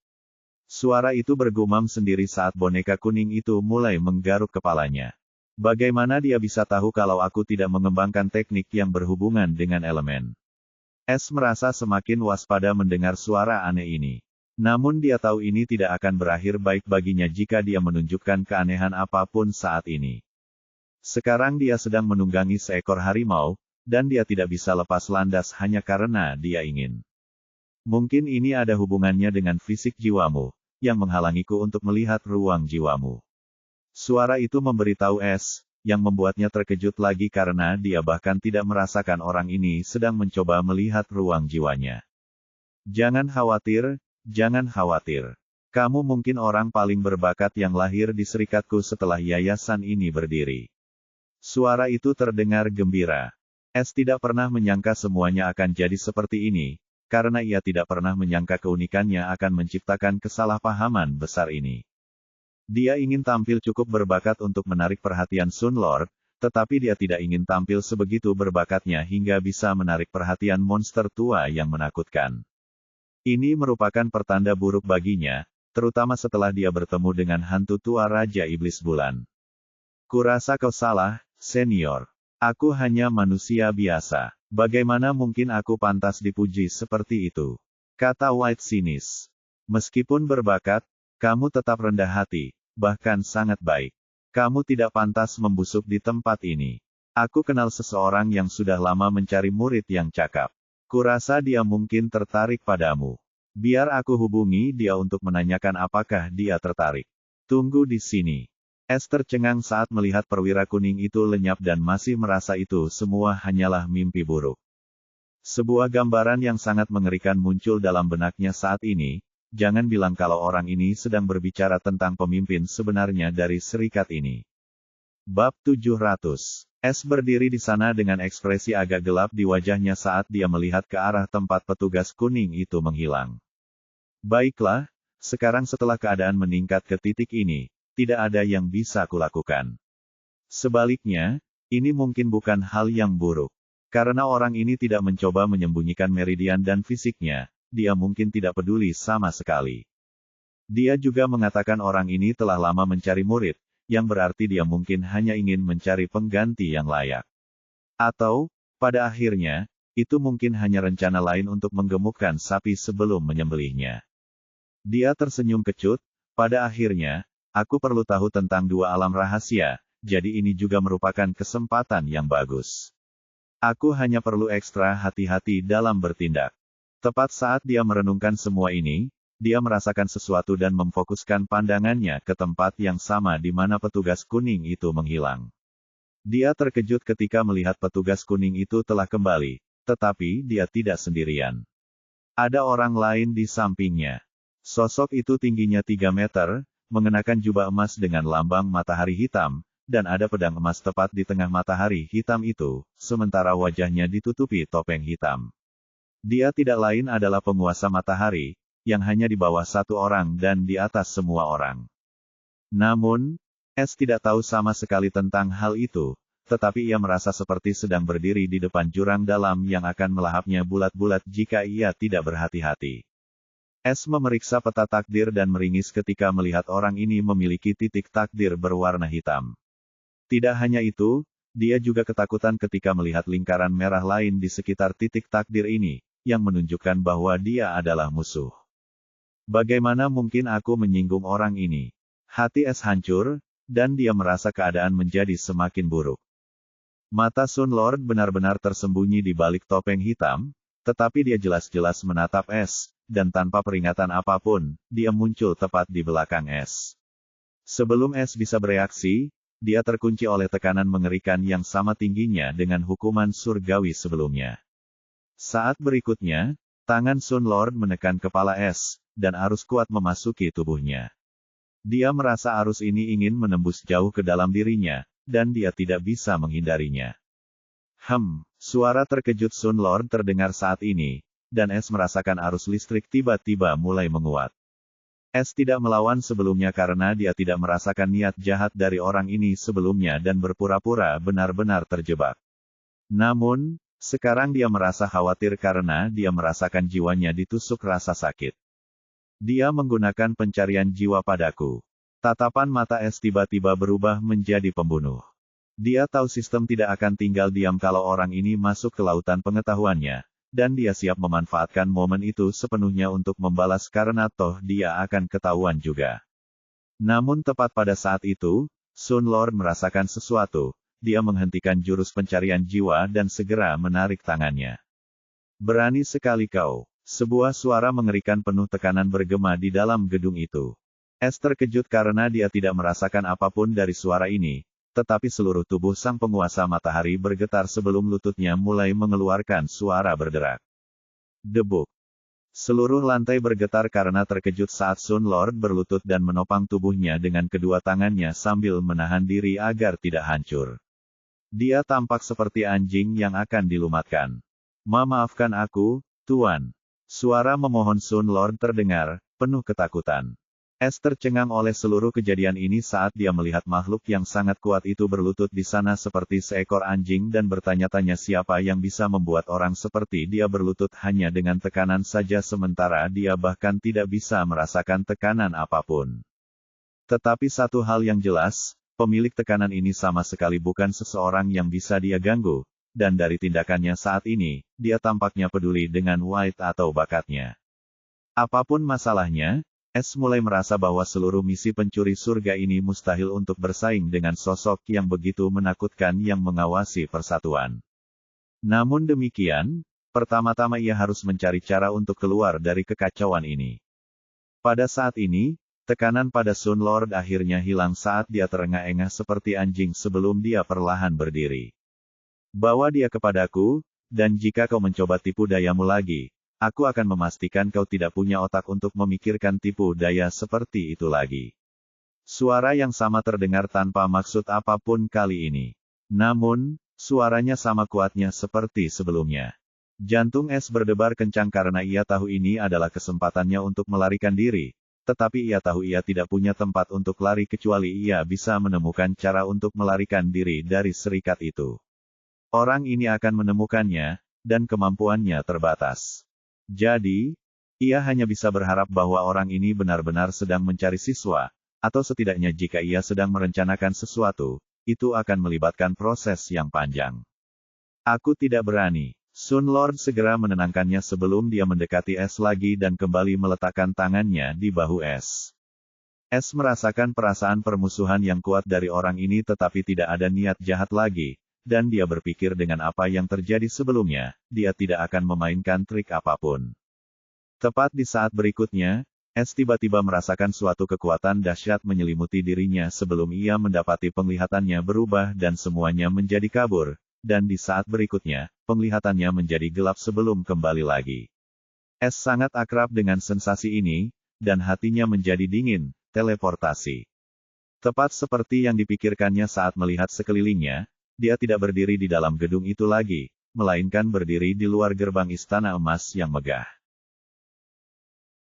Suara itu bergumam sendiri saat boneka kuning itu mulai menggaruk kepalanya. Bagaimana dia bisa tahu kalau aku tidak mengembangkan teknik yang berhubungan dengan elemen? Es merasa semakin waspada mendengar suara aneh ini. Namun dia tahu ini tidak akan berakhir baik baginya jika dia menunjukkan keanehan apapun saat ini. Sekarang dia sedang menunggangi seekor harimau, dan dia tidak bisa lepas landas hanya karena dia ingin. Mungkin ini ada hubungannya dengan fisik jiwamu, yang menghalangiku untuk melihat ruang jiwamu. Suara itu memberitahu S, yang membuatnya terkejut lagi karena dia bahkan tidak merasakan orang ini sedang mencoba melihat ruang jiwanya. Jangan khawatir. Jangan khawatir. Kamu mungkin orang paling berbakat yang lahir di serikatku setelah yayasan ini berdiri. Suara itu terdengar gembira. S tidak pernah menyangka semuanya akan jadi seperti ini, karena ia tidak pernah menyangka keunikannya akan menciptakan kesalahpahaman besar ini. Dia ingin tampil cukup berbakat untuk menarik perhatian Sun Lord, tetapi dia tidak ingin tampil sebegitu berbakatnya hingga bisa menarik perhatian monster tua yang menakutkan. Ini merupakan pertanda buruk baginya, terutama setelah dia bertemu dengan hantu tua Raja Iblis Bulan. Kurasa kau salah, senior. Aku hanya manusia biasa. Bagaimana mungkin aku pantas dipuji seperti itu? Kata White sinis. Meskipun berbakat, kamu tetap rendah hati, bahkan sangat baik. Kamu tidak pantas membusuk di tempat ini. Aku kenal seseorang yang sudah lama mencari murid yang cakap. Kurasa dia mungkin tertarik padamu. Biar aku hubungi dia untuk menanyakan apakah dia tertarik. Tunggu di sini. S tercengang saat melihat perwira kuning itu lenyap dan masih merasa itu semua hanyalah mimpi buruk. Sebuah gambaran yang sangat mengerikan muncul dalam benaknya saat ini. Jangan bilang kalau orang ini sedang berbicara tentang pemimpin sebenarnya dari serikat ini. Bab 700. S berdiri di sana dengan ekspresi agak gelap di wajahnya saat dia melihat ke arah tempat petugas kuning itu menghilang. Baiklah, sekarang setelah keadaan meningkat ke titik ini, tidak ada yang bisa kulakukan. Sebaliknya, ini mungkin bukan hal yang buruk. Karena orang ini tidak mencoba menyembunyikan meridian dan fisiknya, dia mungkin tidak peduli sama sekali. Dia juga mengatakan orang ini telah lama mencari murid, yang berarti dia mungkin hanya ingin mencari pengganti yang layak. Atau, pada akhirnya, itu mungkin hanya rencana lain untuk menggemukkan sapi sebelum menyembelihnya. Dia tersenyum kecut, pada akhirnya, aku perlu tahu tentang dua alam rahasia, jadi ini juga merupakan kesempatan yang bagus. Aku hanya perlu ekstra hati-hati dalam bertindak. Tepat saat dia merenungkan semua ini, dia merasakan sesuatu dan memfokuskan pandangannya ke tempat yang sama di mana petugas kuning itu menghilang. Dia terkejut ketika melihat petugas kuning itu telah kembali, tetapi dia tidak sendirian. Ada orang lain di sampingnya. Sosok itu tingginya 3 meter, mengenakan jubah emas dengan lambang matahari hitam, dan ada pedang emas tepat di tengah matahari hitam itu, sementara wajahnya ditutupi topeng hitam. Dia tidak lain adalah penguasa matahari, yang hanya di bawah satu orang dan di atas semua orang. Namun, S tidak tahu sama sekali tentang hal itu, tetapi ia merasa seperti sedang berdiri di depan jurang dalam yang akan melahapnya bulat-bulat jika ia tidak berhati-hati. S memeriksa peta takdir dan meringis ketika melihat orang ini memiliki titik takdir berwarna hitam. Tidak hanya itu, dia juga ketakutan ketika melihat lingkaran merah lain di sekitar titik takdir ini, yang menunjukkan bahwa dia adalah musuh. Bagaimana mungkin aku menyinggung orang ini? Hati S hancur, dan dia merasa keadaan menjadi semakin buruk. Mata Sun Lord benar-benar tersembunyi di balik topeng hitam, tetapi dia jelas-jelas menatap S, dan tanpa peringatan apapun, dia muncul tepat di belakang S. Sebelum S bisa bereaksi, dia terkunci oleh tekanan mengerikan yang sama tingginya dengan hukuman surgawi sebelumnya. Saat berikutnya, tangan Sun Lord menekan kepala S, dan arus kuat memasuki tubuhnya. Dia merasa arus ini ingin menembus jauh ke dalam dirinya, dan dia tidak bisa menghindarinya. Suara terkejut Sun Lord terdengar saat ini, dan S merasakan arus listrik tiba-tiba mulai menguat. S tidak melawan sebelumnya karena dia tidak merasakan niat jahat dari orang ini sebelumnya dan berpura-pura benar-benar terjebak. Namun, sekarang dia merasa khawatir karena dia merasakan jiwanya ditusuk rasa sakit. Dia menggunakan pencarian jiwa padaku. Tatapan mata S tiba-tiba berubah menjadi pembunuh. Dia tahu sistem tidak akan tinggal diam kalau orang ini masuk ke lautan pengetahuannya, dan dia siap memanfaatkan momen itu sepenuhnya untuk membalas karena toh dia akan ketahuan juga. Namun tepat pada saat itu, Sun Lord merasakan sesuatu. Dia menghentikan jurus pencarian jiwa dan segera menarik tangannya. Berani sekali kau. Sebuah suara mengerikan penuh tekanan bergema di dalam gedung itu. Es terkejut karena dia tidak merasakan apapun dari suara ini, tetapi seluruh tubuh sang penguasa matahari bergetar sebelum lututnya mulai mengeluarkan suara berderak. Debuk. Seluruh lantai bergetar karena terkejut saat Sun Lord berlutut dan menopang tubuhnya dengan kedua tangannya sambil menahan diri agar tidak hancur. Dia tampak seperti anjing yang akan dilumatkan. Maafkan aku, Tuan. Suara memohon Sun Lord terdengar, penuh ketakutan. Es tercengang oleh seluruh kejadian ini saat dia melihat makhluk yang sangat kuat itu berlutut di sana seperti seekor anjing dan bertanya-tanya siapa yang bisa membuat orang seperti dia berlutut hanya dengan tekanan saja sementara dia bahkan tidak bisa merasakan tekanan apapun. Tetapi satu hal yang jelas, pemilik tekanan ini sama sekali bukan seseorang yang bisa dia ganggu, dan dari tindakannya saat ini, dia tampaknya peduli dengan White atau bakatnya. Apapun masalahnya, Es mulai merasa bahwa seluruh misi pencuri surga ini mustahil untuk bersaing dengan sosok yang begitu menakutkan yang mengawasi persatuan. Namun demikian, pertama-tama ia harus mencari cara untuk keluar dari kekacauan ini. Pada saat ini, tekanan pada Sun Lord akhirnya hilang saat dia terengah-engah seperti anjing sebelum dia perlahan berdiri. Bawa dia kepadaku, dan jika kau mencoba tipu dayamu lagi, aku akan memastikan kau tidak punya otak untuk memikirkan tipu daya seperti itu lagi. Suara yang sama terdengar tanpa maksud apapun kali ini. Namun, suaranya sama kuatnya seperti sebelumnya. Jantung Es berdebar kencang karena ia tahu ini adalah kesempatannya untuk melarikan diri, tetapi ia tahu ia tidak punya tempat untuk lari kecuali ia bisa menemukan cara untuk melarikan diri dari serikat itu. Orang ini akan menemukannya, dan kemampuannya terbatas. Jadi, ia hanya bisa berharap bahwa orang ini benar-benar sedang mencari siswa, atau setidaknya jika ia sedang merencanakan sesuatu, itu akan melibatkan proses yang panjang. Aku tidak berani. Sun Lord segera menenangkannya sebelum dia mendekati Es lagi dan kembali meletakkan tangannya di bahu Es. Es merasakan perasaan permusuhan yang kuat dari orang ini tetapi tidak ada niat jahat lagi. Dan dia berpikir dengan apa yang terjadi sebelumnya, dia tidak akan memainkan trik apapun. Tepat di saat berikutnya, Es tiba-tiba merasakan suatu kekuatan dahsyat menyelimuti dirinya sebelum ia mendapati penglihatannya berubah dan semuanya menjadi kabur, dan di saat berikutnya, penglihatannya menjadi gelap sebelum kembali lagi. Es sangat akrab dengan sensasi ini, dan hatinya menjadi dingin, teleportasi. Tepat seperti yang dipikirkannya saat melihat sekelilingnya, dia tidak berdiri di dalam gedung itu lagi, melainkan berdiri di luar gerbang istana emas yang megah.